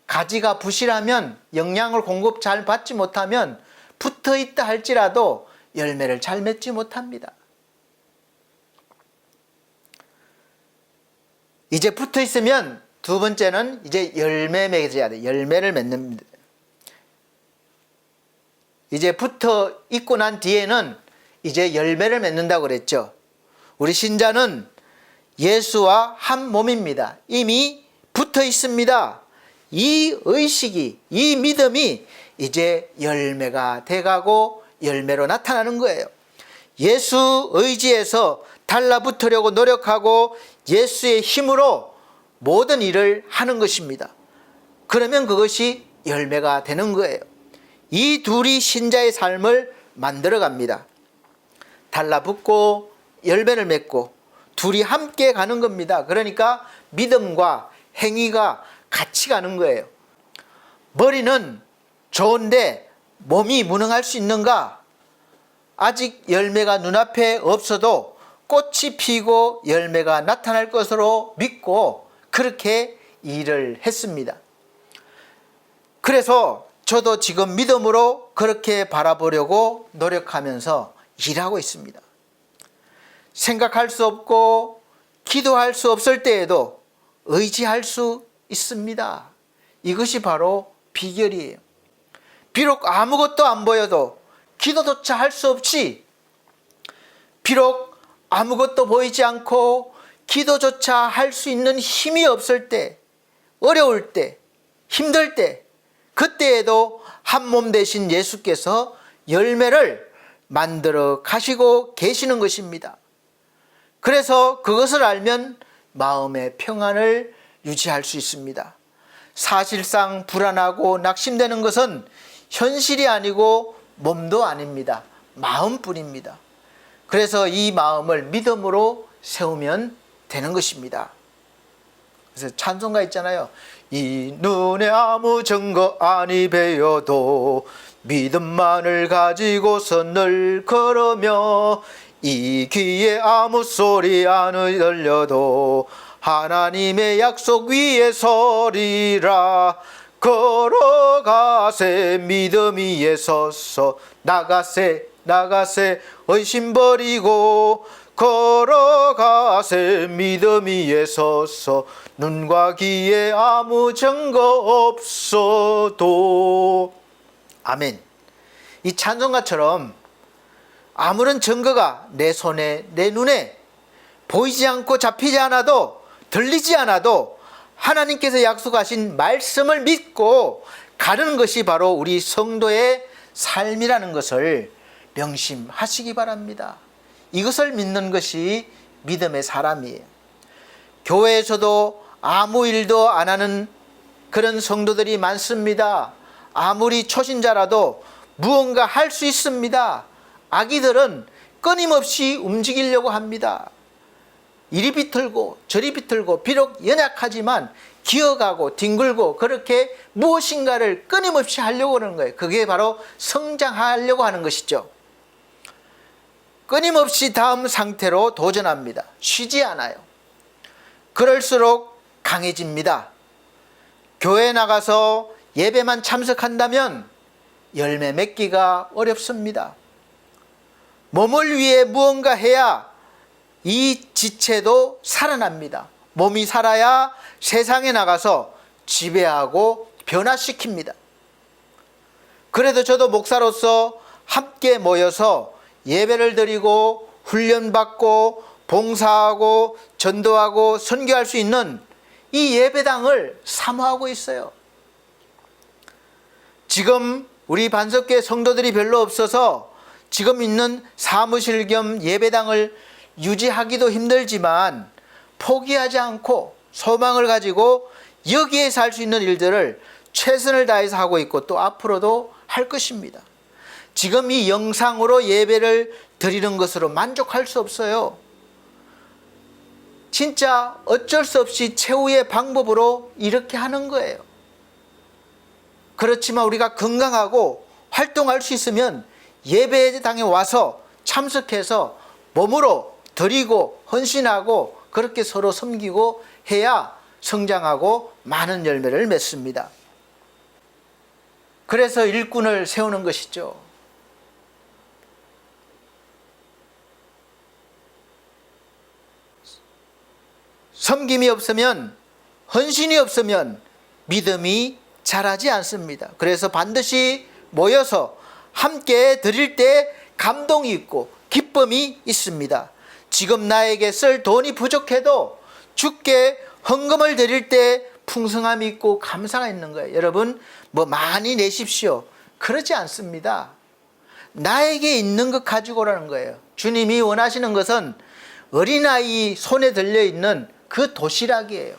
가지가 부실하면 영양을 공급 잘 받지 못하면 붙어있다 할지라도 열매를 잘 맺지 못합니다. 이제 붙어있으면 두 번째는 이제 열매 맺어야 돼. 열매를 맺는. 이제 붙어 있고 난 뒤에는 이제 열매를 맺는다고 그랬죠. 우리 신자는 예수와 한 몸입니다. 이미 붙어 있습니다. 이 의식이, 이 믿음이 이제 열매가 돼가고 열매로 나타나는 거예요. 예수 의지에서 달라붙으려고 노력하고 예수의 힘으로 모든 일을 하는 것입니다. 그러면 그것이 열매가 되는 거예요. 이 둘이 신자의 삶을 만들어 갑니다. 달라붙고 열매를 맺고 둘이 함께 가는 겁니다. 그러니까 믿음과 행위가 같이 가는 거예요. 머리는 좋은데 몸이 무능할 수 있는가? 아직 열매가 눈앞에 없어도 꽃이 피고 열매가 나타날 것으로 믿고 그렇게 일을 했습니다. 그래서 저도 지금 믿음으로 그렇게 바라보려고 노력하면서 일하고 있습니다. 생각할 수 없고 기도할 수 없을 때에도 의지할 수 있습니다. 이것이 바로 비결이에요. 비록 아무것도 안 보여도 기도조차 할 수 없이, 비록 아무것도 보이지 않고 기도조차 할 수 있는 힘이 없을 때, 어려울 때, 힘들 때, 그때에도 한 몸 되신 예수께서 열매를 만들어 가시고 계시는 것입니다. 그래서 그것을 알면 마음의 평안을 유지할 수 있습니다. 사실상 불안하고 낙심되는 것은 현실이 아니고 몸도 아닙니다. 마음뿐입니다. 그래서 이 마음을 믿음으로 세우면 되는 것입니다. 그래서 찬송가 있잖아요. 이 눈에 아무 증거 아니 배어도 믿음만을 가지고서 늘 걸으며 이 귀에 아무 소리 안 들려도 하나님의 약속 위에 서리라. 걸어가세 믿음 위에 서서 나가세 의심 버리고 걸어가세 믿음 위에 서서 눈과 귀에 아무 증거 없어도. 아멘. 이 찬송가처럼 아무런 증거가 내 손에 내 눈에 보이지 않고 잡히지 않아도 들리지 않아도 하나님께서 약속하신 말씀을 믿고 가는 것이 바로 우리 성도의 삶이라는 것을 명심하시기 바랍니다. 이것을 믿는 것이 믿음의 사람이에요. 교회에서도 아무 일도 안 하는 그런 성도들이 많습니다. 아무리 초신자라도 무언가 할 수 있습니다. 아기들은 끊임없이 움직이려고 합니다. 이리 비틀고 저리 비틀고 비록 연약하지만 기어가고 뒹굴고 그렇게 무엇인가를 끊임없이 하려고 하는 거예요. 그게 바로 성장하려고 하는 것이죠. 끊임없이 다음 상태로 도전합니다. 쉬지 않아요. 그럴수록 강해집니다. 교회에 나가서 예배만 참석한다면 열매 맺기가 어렵습니다. 몸을 위해 무언가 해야 이 지체도 살아납니다. 몸이 살아야 세상에 나가서 지배하고 변화시킵니다. 그래도 저도 목사로서 함께 모여서 예배를 드리고 훈련받고 봉사하고 전도하고 선교할 수 있는 이 예배당을 사모하고 있어요. 지금 우리 반석교회 성도들이 별로 없어서 지금 있는 사무실 겸 예배당을 유지하기도 힘들지만 포기하지 않고 소망을 가지고 여기에서 할 수 있는 일들을 최선을 다해서 하고 있고 또 앞으로도 할 것입니다. 지금 이 영상으로 예배를 드리는 것으로 만족할 수 없어요. 진짜 어쩔 수 없이 최후의 방법으로 이렇게 하는 거예요. 그렇지만 우리가 건강하고 활동할 수 있으면 예배당에 와서 참석해서 몸으로 드리고 헌신하고 그렇게 서로 섬기고 해야 성장하고 많은 열매를 맺습니다. 그래서 일꾼을 세우는 것이죠. 섬김이 없으면, 헌신이 없으면 믿음이 자라지 않습니다. 그래서 반드시 모여서 함께 드릴 때 감동이 있고 기쁨이 있습니다. 지금 나에게 쓸 돈이 부족해도 주께 헌금을 드릴 때 풍성함이 있고 감사가 있는 거예요. 여러분 뭐 많이 내십시오. 그러지 않습니다. 나에게 있는 것 가지고 오라는 거예요. 주님이 원하시는 것은 어린아이 손에 들려있는 그 도시락이에요.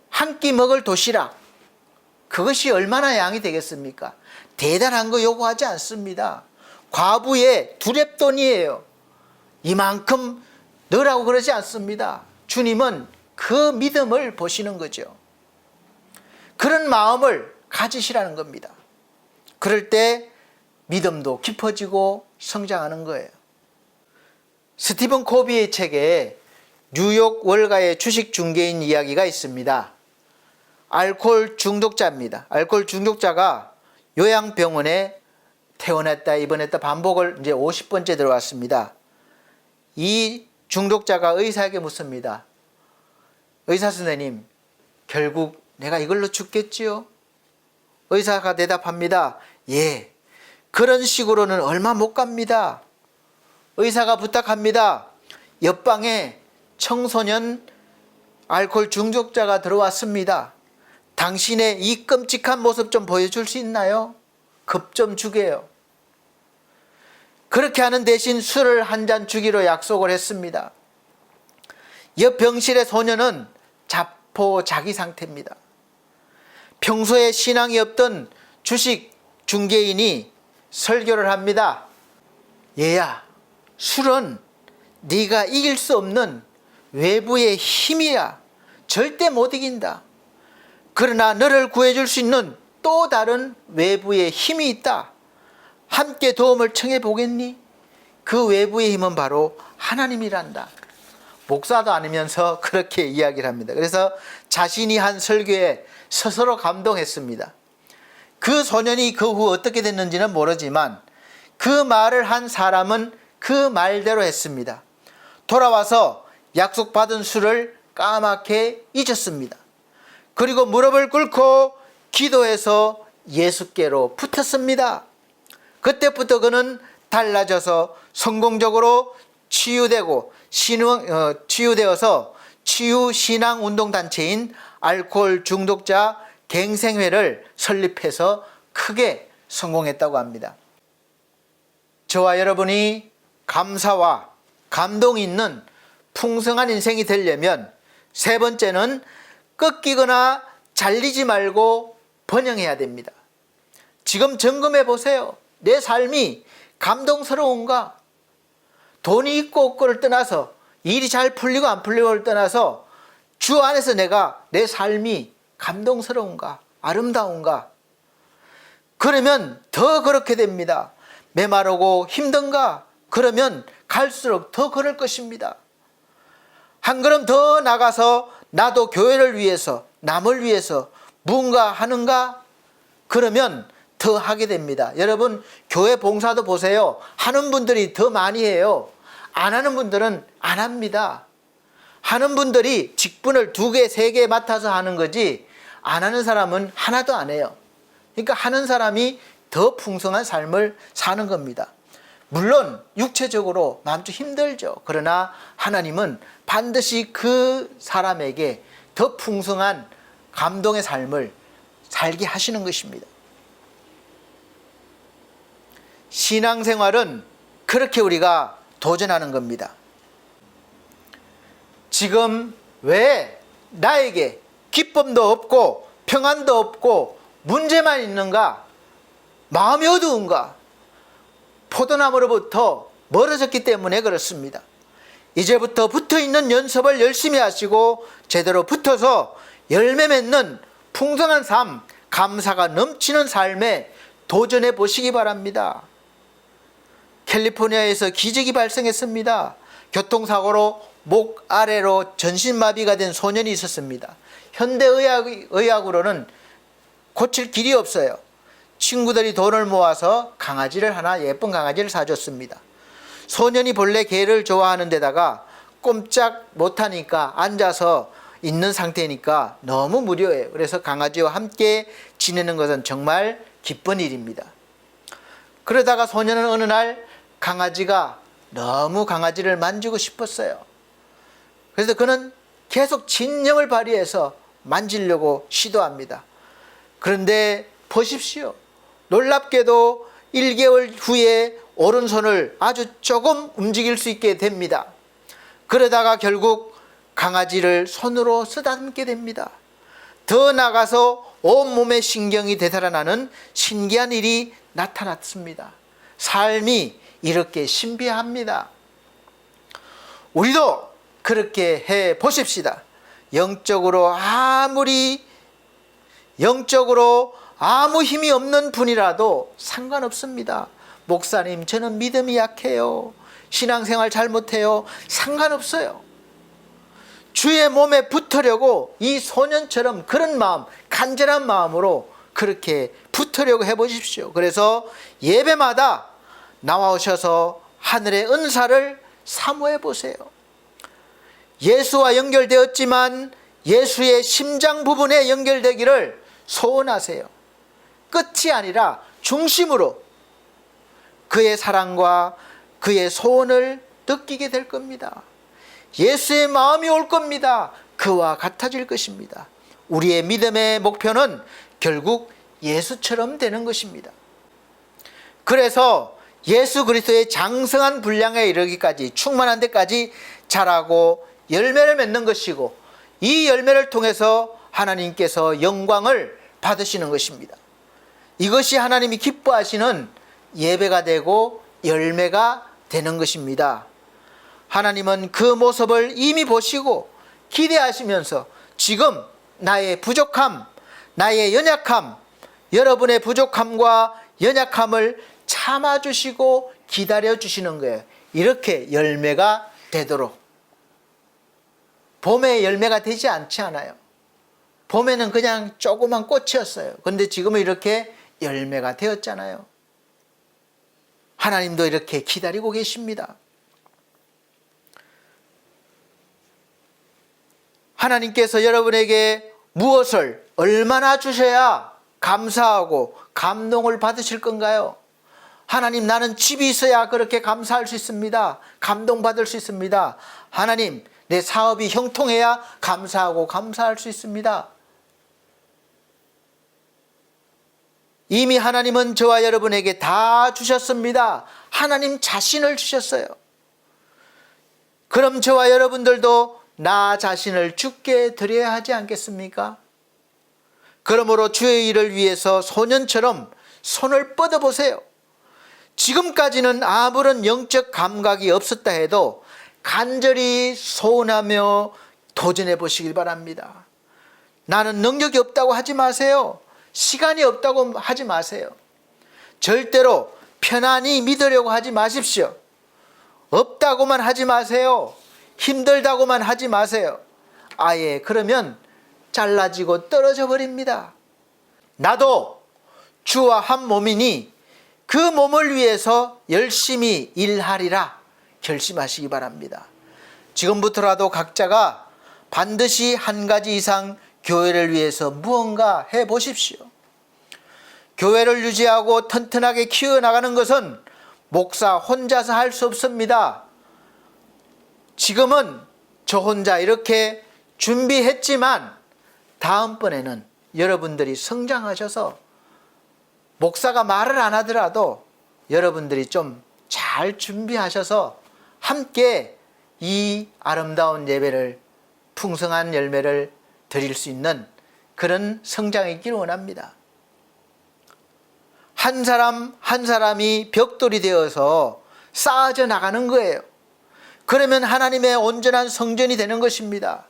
한 끼 먹을 도시락. 그것이 얼마나 양이 되겠습니까? 대단한 거 요구하지 않습니다. 과부의 두렙돈이에요. 이만큼 넣으라고 그러지 않습니다. 주님은 그 믿음을 보시는 거죠. 그런 마음을 가지시라는 겁니다. 그럴 때 믿음도 깊어지고 성장하는 거예요. 스티븐 코비의 책에 뉴욕 월가의 주식 중개인 이야기가 있습니다. 알코올 중독자입니다. 알코올 중독자가 요양병원에 퇴원했다 입원했다 반복을 이제 50번째 들어왔습니다. 이 중독자가 의사에게 묻습니다. 의사 선생님, 결국 내가 이걸로 죽겠지요? 의사가 대답합니다. 예, 그런 식으로는 얼마 못 갑니다. 의사가 부탁합니다. 옆방에 청소년 알코올 중독자가 들어왔습니다. 당신의 이 끔찍한 모습 좀 보여줄 수 있나요? 급 좀 주게요. 그렇게 하는 대신 술을 한 잔 주기로 약속을 했습니다. 옆 병실의 소년은 자포자기 상태입니다. 평소에 신앙이 없던 주식 중개인이 설교를 합니다. 얘야, 술은 네가 이길 수 없는 외부의 힘이야. 절대 못 이긴다. 그러나 너를 구해줄 수 있는 또 다른 외부의 힘이 있다. 함께 도움을 청해 보겠니? 그 외부의 힘은 바로 하나님이란다. 목사도 아니면서 그렇게 이야기를 합니다. 그래서 자신이 한 설교에 스스로 감동했습니다. 그 소년이 그 후 어떻게 됐는지는 모르지만 그 말을 한 사람은 그 말대로 했습니다. 돌아와서 약속받은 술을 까맣게 잊었습니다. 그리고 무릎을 꿇고 기도해서 예수께로 붙었습니다. 그때부터 그는 달라져서 성공적으로 치유되어서 치유신앙운동단체인 알코올 중독자 갱생회를 설립해서 크게 성공했다고 합니다. 저와 여러분이 감사와 감동이 있는 풍성한 인생이 되려면 세 번째는 꺾이거나 잘리지 말고 번영해야 됩니다. 지금 점검해 보세요. 내 삶이 감동스러운가? 돈이 있고 없고를 떠나서, 일이 잘 풀리고 안 풀리고를 떠나서 주 안에서 내 삶이 감동스러운가? 아름다운가? 그러면 더 그렇게 됩니다. 메마르고 힘든가? 그러면 갈수록 더 그럴 것입니다. 한 걸음 더 나가서 나도 교회를 위해서, 남을 위해서 무언가 하는가? 그러면 더 하게 됩니다. 여러분, 교회 봉사도 보세요. 하는 분들이 더 많이 해요. 안 하는 분들은 안 합니다. 하는 분들이 직분을 2개, 3개 맡아서 하는 거지, 안 하는 사람은 하나도 안 해요. 그러니까 하는 사람이 더 풍성한 삶을 사는 겁니다. 물론 육체적으로 마음도 힘들죠. 그러나 하나님은 반드시 그 사람에게 더 풍성한 감동의 삶을 살게 하시는 것입니다. 신앙생활은 그렇게 우리가 도전하는 겁니다. 지금 왜 나에게 기쁨도 없고 평안도 없고 문제만 있는가? 마음이 어두운가? 포도나무로부터 멀어졌기 때문에 그렇습니다. 이제부터 붙어있는 연습을 열심히 하시고 제대로 붙어서 열매 맺는 풍성한 삶, 감사가 넘치는 삶에 도전해 보시기 바랍니다. 캘리포니아에서 기적이 발생했습니다. 교통사고로 목 아래로 전신마비가 된 소년이 있었습니다. 현대의학으로는 고칠 길이 없어요. 친구들이 돈을 모아서 강아지를 하나, 예쁜 강아지를 사줬습니다. 소년이 본래 개를 좋아하는 데다가 꼼짝 못하니까 앉아서 있는 상태니까 너무 무료해요. 그래서 강아지와 함께 지내는 것은 정말 기쁜 일입니다. 그러다가 소년은 어느 날 강아지가 너무 강아지를 만지고 싶었어요. 그래서 그는 계속 진정을 발휘해서 만지려고 시도합니다. 그런데 보십시오. 놀랍게도 1개월 후에 오른손을 아주 조금 움직일 수 있게 됩니다. 그러다가 결국 강아지를 손으로 쓰다듬게 됩니다. 더 나아가서 온몸의 신경이 되살아나는 신기한 일이 나타났습니다. 삶이 이렇게 신비합니다. 우리도 그렇게 해 보십시다. 영적으로 아무 힘이 없는 분이라도 상관없습니다. 목사님, 저는 믿음이 약해요. 신앙생활 잘못해요. 상관없어요. 주의 몸에 붙으려고 이 소년처럼 그런 마음, 간절한 마음으로 그렇게 붙으려고 해보십시오. 그래서 예배마다 나와오셔서 하늘의 은사를 사모해 보세요. 예수와 연결되었지만 예수의 심장 부분에 연결되기를 소원하세요. 끝이 아니라 중심으로 그의 사랑과 그의 소원을 느끼게 될 겁니다. 예수의 마음이 올 겁니다. 그와 같아질 것입니다. 우리의 믿음의 목표는 결국 예수처럼 되는 것입니다. 그래서 예수 그리스도의 장성한 분량에 이르기까지, 충만한 데까지 자라고 열매를 맺는 것이고, 이 열매를 통해서 하나님께서 영광을 받으시는 것입니다. 이것이 하나님이 기뻐하시는 예배가 되고 열매가 되는 것입니다. 하나님은 그 모습을 이미 보시고 기대하시면서 지금 나의 부족함, 나의 연약함, 여러분의 부족함과 연약함을 참아주시고 기다려주시는 거예요. 이렇게 열매가 되도록. 봄에 열매가 되지 않지 않아요. 봄에는 그냥 조그만 꽃이었어요. 그런데 지금은 이렇게 열매가 되었잖아요. 하나님도 이렇게 기다리고 계십니다. 하나님께서 여러분에게 무엇을 얼마나 주셔야 감사하고 감동을 받으실 건가요? 하나님, 나는 집이 있어야 그렇게 감사할 수 있습니다. 감동받을 수 있습니다. 하나님, 내 사업이 형통해야 감사하고 감사할 수 있습니다. 이미 하나님은 저와 여러분에게 다 주셨습니다. 하나님 자신을 주셨어요. 그럼 저와 여러분들도 나 자신을 주께 드려야 하지 않겠습니까? 그러므로 주의 일을 위해서 소년처럼 손을 뻗어보세요. 지금까지는 아무런 영적 감각이 없었다 해도 간절히 소원하며 도전해 보시길 바랍니다. 나는 능력이 없다고 하지 마세요. 시간이 없다고 하지 마세요. 절대로 편안히 믿으려고 하지 마십시오. 없다고만 하지 마세요. 힘들다고만 하지 마세요. 아예 그러면 잘라지고 떨어져 버립니다. 나도 주와 한 몸이니 그 몸을 위해서 열심히 일하리라 결심하시기 바랍니다. 지금부터라도 각자가 반드시 한 가지 이상 교회를 위해서 무언가 해보십시오. 교회를 유지하고 튼튼하게 키워나가는 것은 목사 혼자서 할 수 없습니다. 지금은 저 혼자 이렇게 준비했지만 다음번에는 여러분들이 성장하셔서 목사가 말을 안 하더라도 여러분들이 좀 잘 준비하셔서 함께 이 아름다운 예배를, 풍성한 열매를 드릴 수 있는 그런 성장이 있기를 원합니다. 한 사람 한 사람이 벽돌이 되어서 쌓아져 나가는 거예요. 그러면 하나님의 온전한 성전이 되는 것입니다.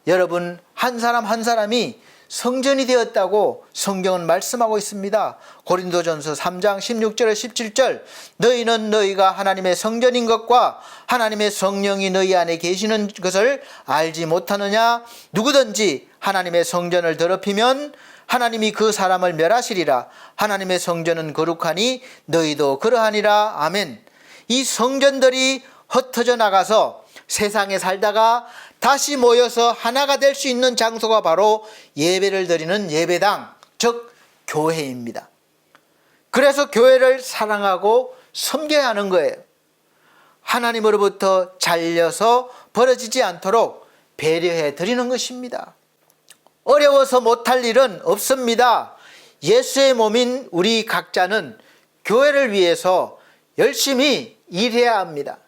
여러분, 한 사람 한 사람이 성전이 되었다고 성경은 말씀하고 있습니다. 고린도전서 3장 16절에 17절, 너희는 너희가 하나님의 성전인 것과 하나님의 성령이 너희 안에 계시는 것을 알지 못하느냐? 누구든지 하나님의 성전을 더럽히면 하나님이 그 사람을 멸하시리라. 하나님의 성전은 거룩하니 너희도 그러하니라. 아멘. 이 성전들이 흩어져 나가서 세상에 살다가 다시 모여서 하나가 될 수 있는 장소가 바로 예배를 드리는 예배당, 즉 교회입니다. 그래서 교회를 사랑하고 섬겨야 하는 거예요. 하나님으로부터 잘려서 벌어지지 않도록 배려해 드리는 것입니다. 어려워서 못할 일은 없습니다. 예수의 몸인 우리 각자는 교회를 위해서 열심히 일해야 합니다.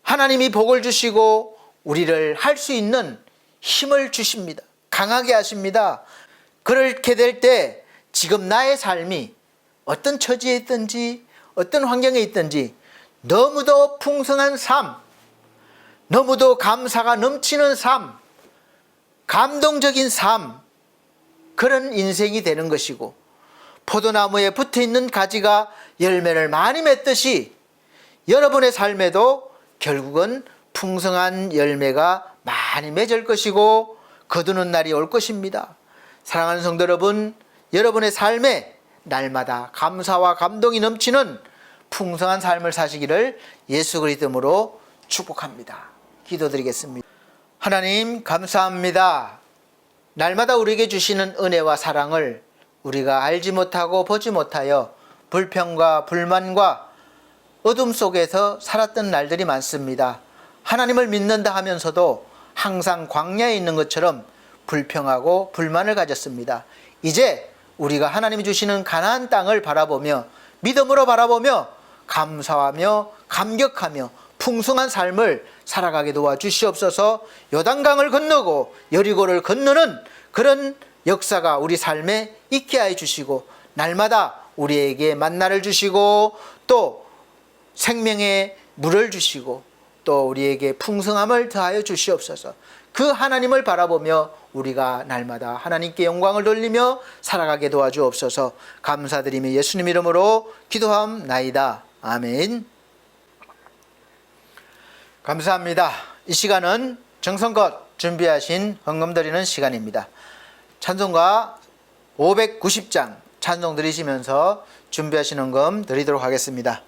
하나님이 복을 주시고 우리를 할 수 있는 힘을 주십니다. 강하게 하십니다. 그렇게 될 때 지금 나의 삶이 어떤 처지에 있든지 어떤 환경에 있든지 너무도 풍성한 삶, 너무도 감사가 넘치는 삶, 감동적인 삶, 그런 인생이 되는 것이고, 포도나무에 붙어있는 가지가 열매를 많이 맺듯이 여러분의 삶에도 결국은 풍성한 열매가 많이 맺을 것이고 거두는 날이 올 것입니다. 사랑하는 성도 여러분, 여러분의 삶에 날마다 감사와 감동이 넘치는 풍성한 삶을 사시기를 예수 그리스도로 축복합니다. 기도드리겠습니다. 하나님, 감사합니다. 날마다 우리에게 주시는 은혜와 사랑을 우리가 알지 못하고 보지 못하여 불평과 불만과 어둠 속에서 살았던 날들이 많습니다. 하나님을 믿는다 하면서도 항상 광야에 있는 것처럼 불평하고 불만을 가졌습니다. 이제 우리가 하나님이 주시는 가나안 땅을 바라보며 믿음으로 바라보며 감사하며 감격하며 풍성한 삶을 살아가게 도와주시옵소서. 요단강을 건너고 여리고를 건너는 그런 역사가 우리 삶에 있게 하여 주시고, 날마다 우리에게 만나를 주시고 또 생명의 물을 주시고 또 우리에게 풍성함을 더하여 주시옵소서. 그 하나님을 바라보며 우리가 날마다 하나님께 영광을 돌리며 살아가게 도와주옵소서. 감사드리며 예수님 이름으로 기도함나이다. 아멘. 감사합니다. 이 시간은 정성껏 준비하신 헌금 드리는 시간입니다. 찬송가 590장 찬송 드리시면서 준비하신 헌금 드리도록 하겠습니다.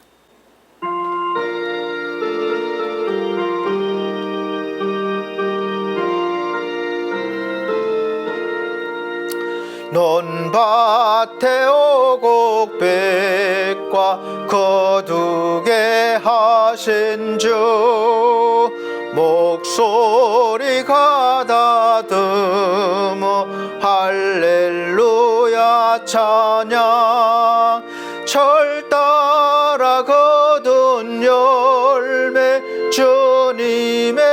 논밭에 오곡백과 거두게 하신 주 목소리 가다듬어 할렐루야 찬양 철 따라 거둔 열매 주님의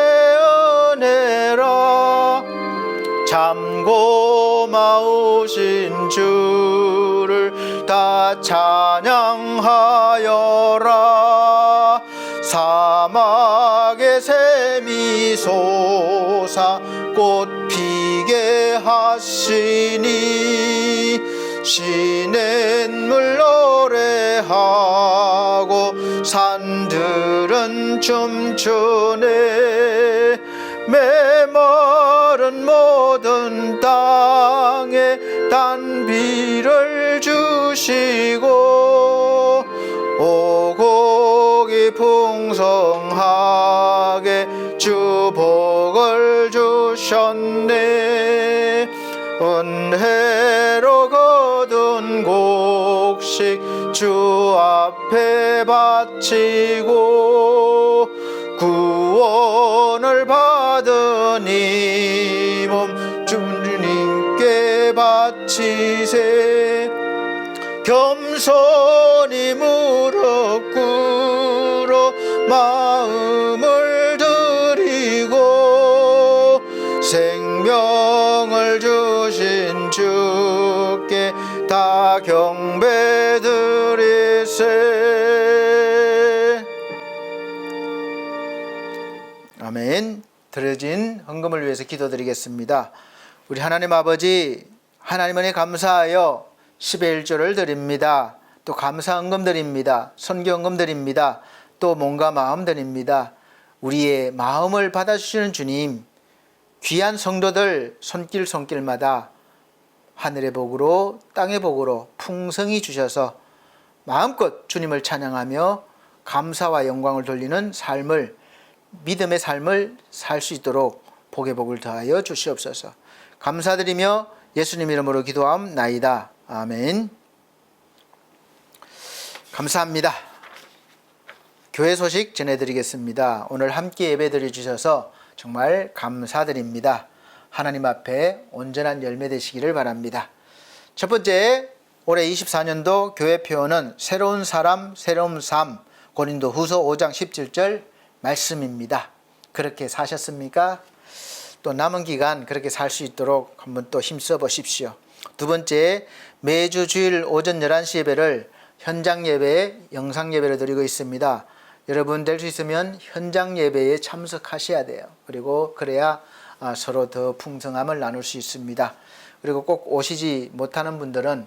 은혜라 참 고마우신 주를 다 찬양하여라 사막에 샘이 솟아 꽃 피게 하시니 시냇물 노래하고 산들은 춤추네 메마른 모든 땅에 단비를 주시고 오곡이 풍성하게 주 복을 주셨네 은혜로 거둔 곡식 주 앞에 바치고 구원을 받은 이 몸 주님께 바치세 겸손히 무릎 꿇어 마음을 드리고 생명을 주신 주께 다 경배 드리세. 아멘. 드려진 헌금을 위해서 기도드리겠습니다. 우리 하나님 아버지, 하나님 은혜 감사하여 10의 1조를 드립니다. 또 감사 헌금 드립니다. 선교 헌금 드립니다. 또 몸과 마음 드립니다. 우리의 마음을 받아주시는 주님, 귀한 성도들 손길마다 하늘의 복으로 땅의 복으로 풍성히 주셔서 마음껏 주님을 찬양하며 감사와 영광을 돌리는 삶을, 믿음의 삶을 살 수 있도록 복의 복을 더하여 주시옵소서. 감사드리며 예수님 이름으로 기도하옵나이다. 아멘. 감사합니다. 교회 소식 전해드리겠습니다. 오늘 함께 예배드려 주셔서 정말 감사드립니다. 하나님 앞에 온전한 열매 되시기를 바랍니다. 첫 번째, 올해 24년도 교회 표어는 새로운 사람, 새로운 삶, 고린도 후서 5장 17절 말씀입니다. 그렇게 사셨습니까? 또 남은 기간 그렇게 살 수 있도록 한번 또 힘써 보십시오. 두 번째, 매주 주일 오전 11시 예배를 현장 예배, 영상 예배를 드리고 있습니다. 여러분 될 수 있으면 현장 예배에 참석하셔야 돼요. 그리고 그래야 서로 더 풍성함을 나눌 수 있습니다. 그리고 꼭 오시지 못하는 분들은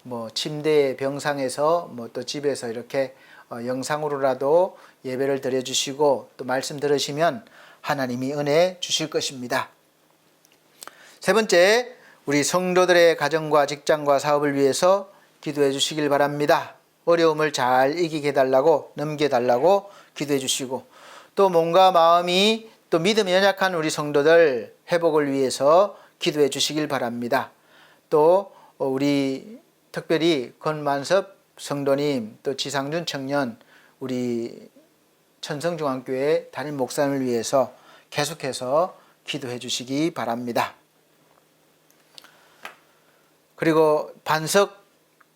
뭐 침대에 병상에서 뭐 또 집에서 이렇게 영상으로라도 예배를 드려주시고 또 말씀 들으시면 하나님이 은혜 주실 것입니다. 세 번째, 우리 성도들의 가정과 직장과 사업을 위해서 기도해 주시길 바랍니다. 어려움을 잘 이기게 해달라고, 넘겨달라고 기도해 주시고, 또 몸과 마음이 또 믿음이 연약한 우리 성도들 회복을 위해서 기도해 주시길 바랍니다. 또 우리 특별히 권만섭 성도님, 또 지상준 청년, 우리 천성중앙교회 담임 목사님을 위해서 계속해서 기도해 주시기 바랍니다. 그리고 반석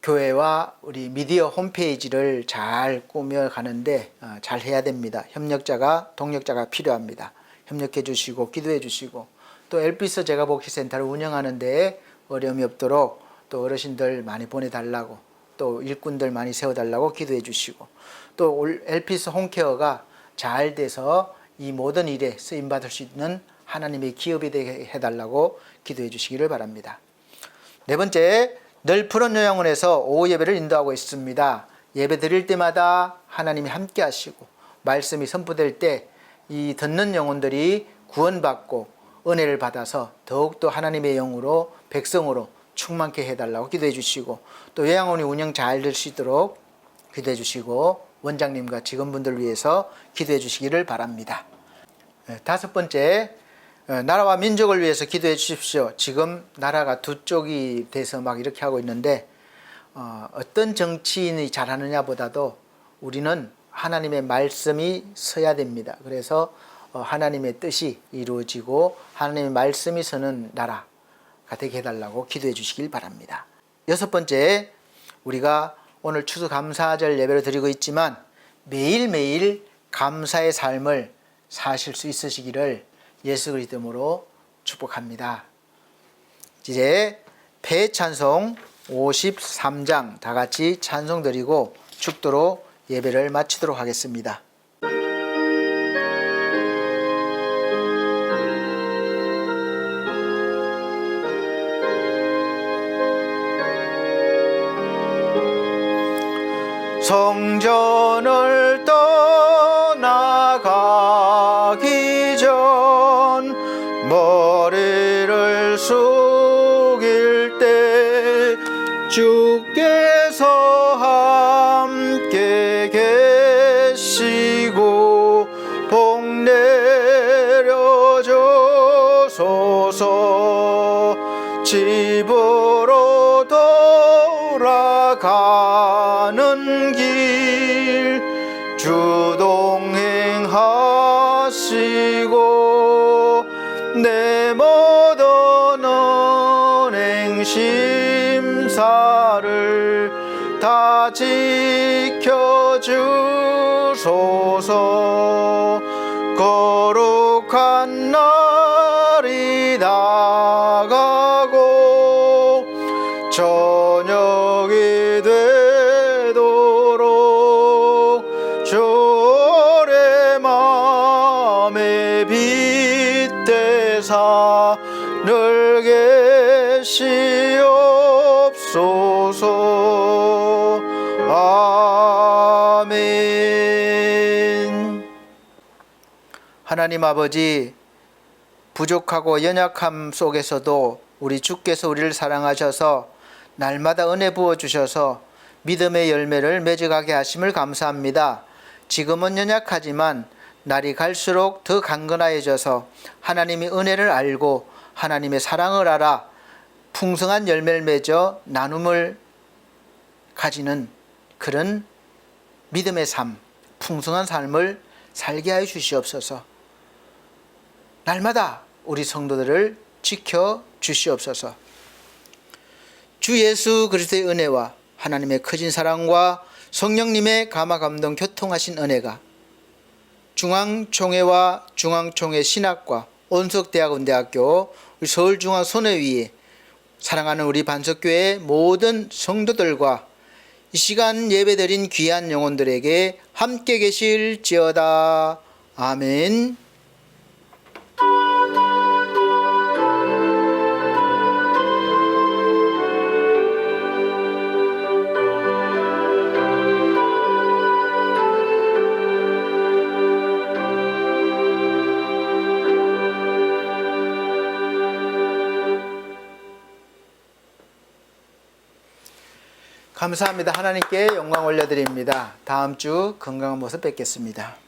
교회와 우리 미디어 홈페이지를 잘 꾸며가는데 잘 해야 됩니다. 협력자가, 동력자가 필요합니다. 협력해 주시고 기도해 주시고, 또 엘피스 제가복지센터를 운영하는 데 어려움이 없도록 또 어르신들 많이 보내달라고, 또 일꾼들 많이 세워달라고 기도해 주시고, 또 엘피스 홈케어가 잘 돼서 이 모든 일에 쓰임받을 수 있는 하나님의 기업이 되게 해달라고 기도해 주시기를 바랍니다. 네 번째, 늘 푸른 요양원에서 오후 예배를 인도하고 있습니다. 예배 드릴 때마다 하나님이 함께 하시고 말씀이 선포될 때 이 듣는 영혼들이 구원받고 은혜를 받아서 더욱더 하나님의 영으로, 백성으로 충만케 해달라고 기도해 주시고, 또 요양원이 운영 잘 될 수 있도록 기도해 주시고, 원장님과 직원분들 위해서 기도해 주시기를 바랍니다. 다섯 번째, 나라와 민족을 위해서 기도해 주십시오. 지금 나라가 두 쪽이 돼서 막 이렇게 하고 있는데 어떤 정치인이 잘하느냐보다도 우리는 하나님의 말씀이 서야 됩니다. 그래서 하나님의 뜻이 이루어지고 하나님의 말씀이 서는 나라가 되게 해달라고 기도해 주시길 바랍니다. 여섯 번째, 우리가 오늘 추수감사절 예배를 드리고 있지만 매일매일 감사의 삶을 사실 수 있으시기를 예수 그리스도 이름으로 축복합니다. 이제 패찬송 53장 다 같이 찬송 드리고 축도로 예배를 마치도록 하겠습니다. 성전을 떠나가기 전 머리를 숙일 때 주께서 함께 계시고 복 내려줘소서. 집으로 돌아가는 길 주동행하시고 내 모든 언행 심사를 다 지켜주소서. 거룩한 날이 다가고 저녁이 되도록 주의 맘에 빗대사 늘 계시옵소서. 아멘. 하나님 아버지, 부족하고 연약함 속에서도 우리 주께서 우리를 사랑하셔서 날마다 은혜 부어주셔서 믿음의 열매를 맺어가게 하심을 감사합니다. 지금은 연약하지만 날이 갈수록 더 강건해져서 하나님의 은혜를 알고 하나님의 사랑을 알아 풍성한 열매를 맺어 나눔을 가지는 그런 믿음의 삶, 풍성한 삶을 살게 하여 주시옵소서. 날마다 우리 성도들을 지켜 주시옵소서. 주 예수 그리스도의 은혜와 하나님의 크신 사랑과 성령님의 감화 감동 교통하신 은혜가 중앙총회와 중앙총회 신학과 온석대학원대학교 서울중앙손해위에 사랑하는 우리 반석교회 모든 성도들과 이 시간 예배드린 귀한 영혼들에게 함께 계실지어다. 아멘. 감사합니다. 하나님께 영광 올려드립니다. 다음 주 건강한 모습 뵙겠습니다.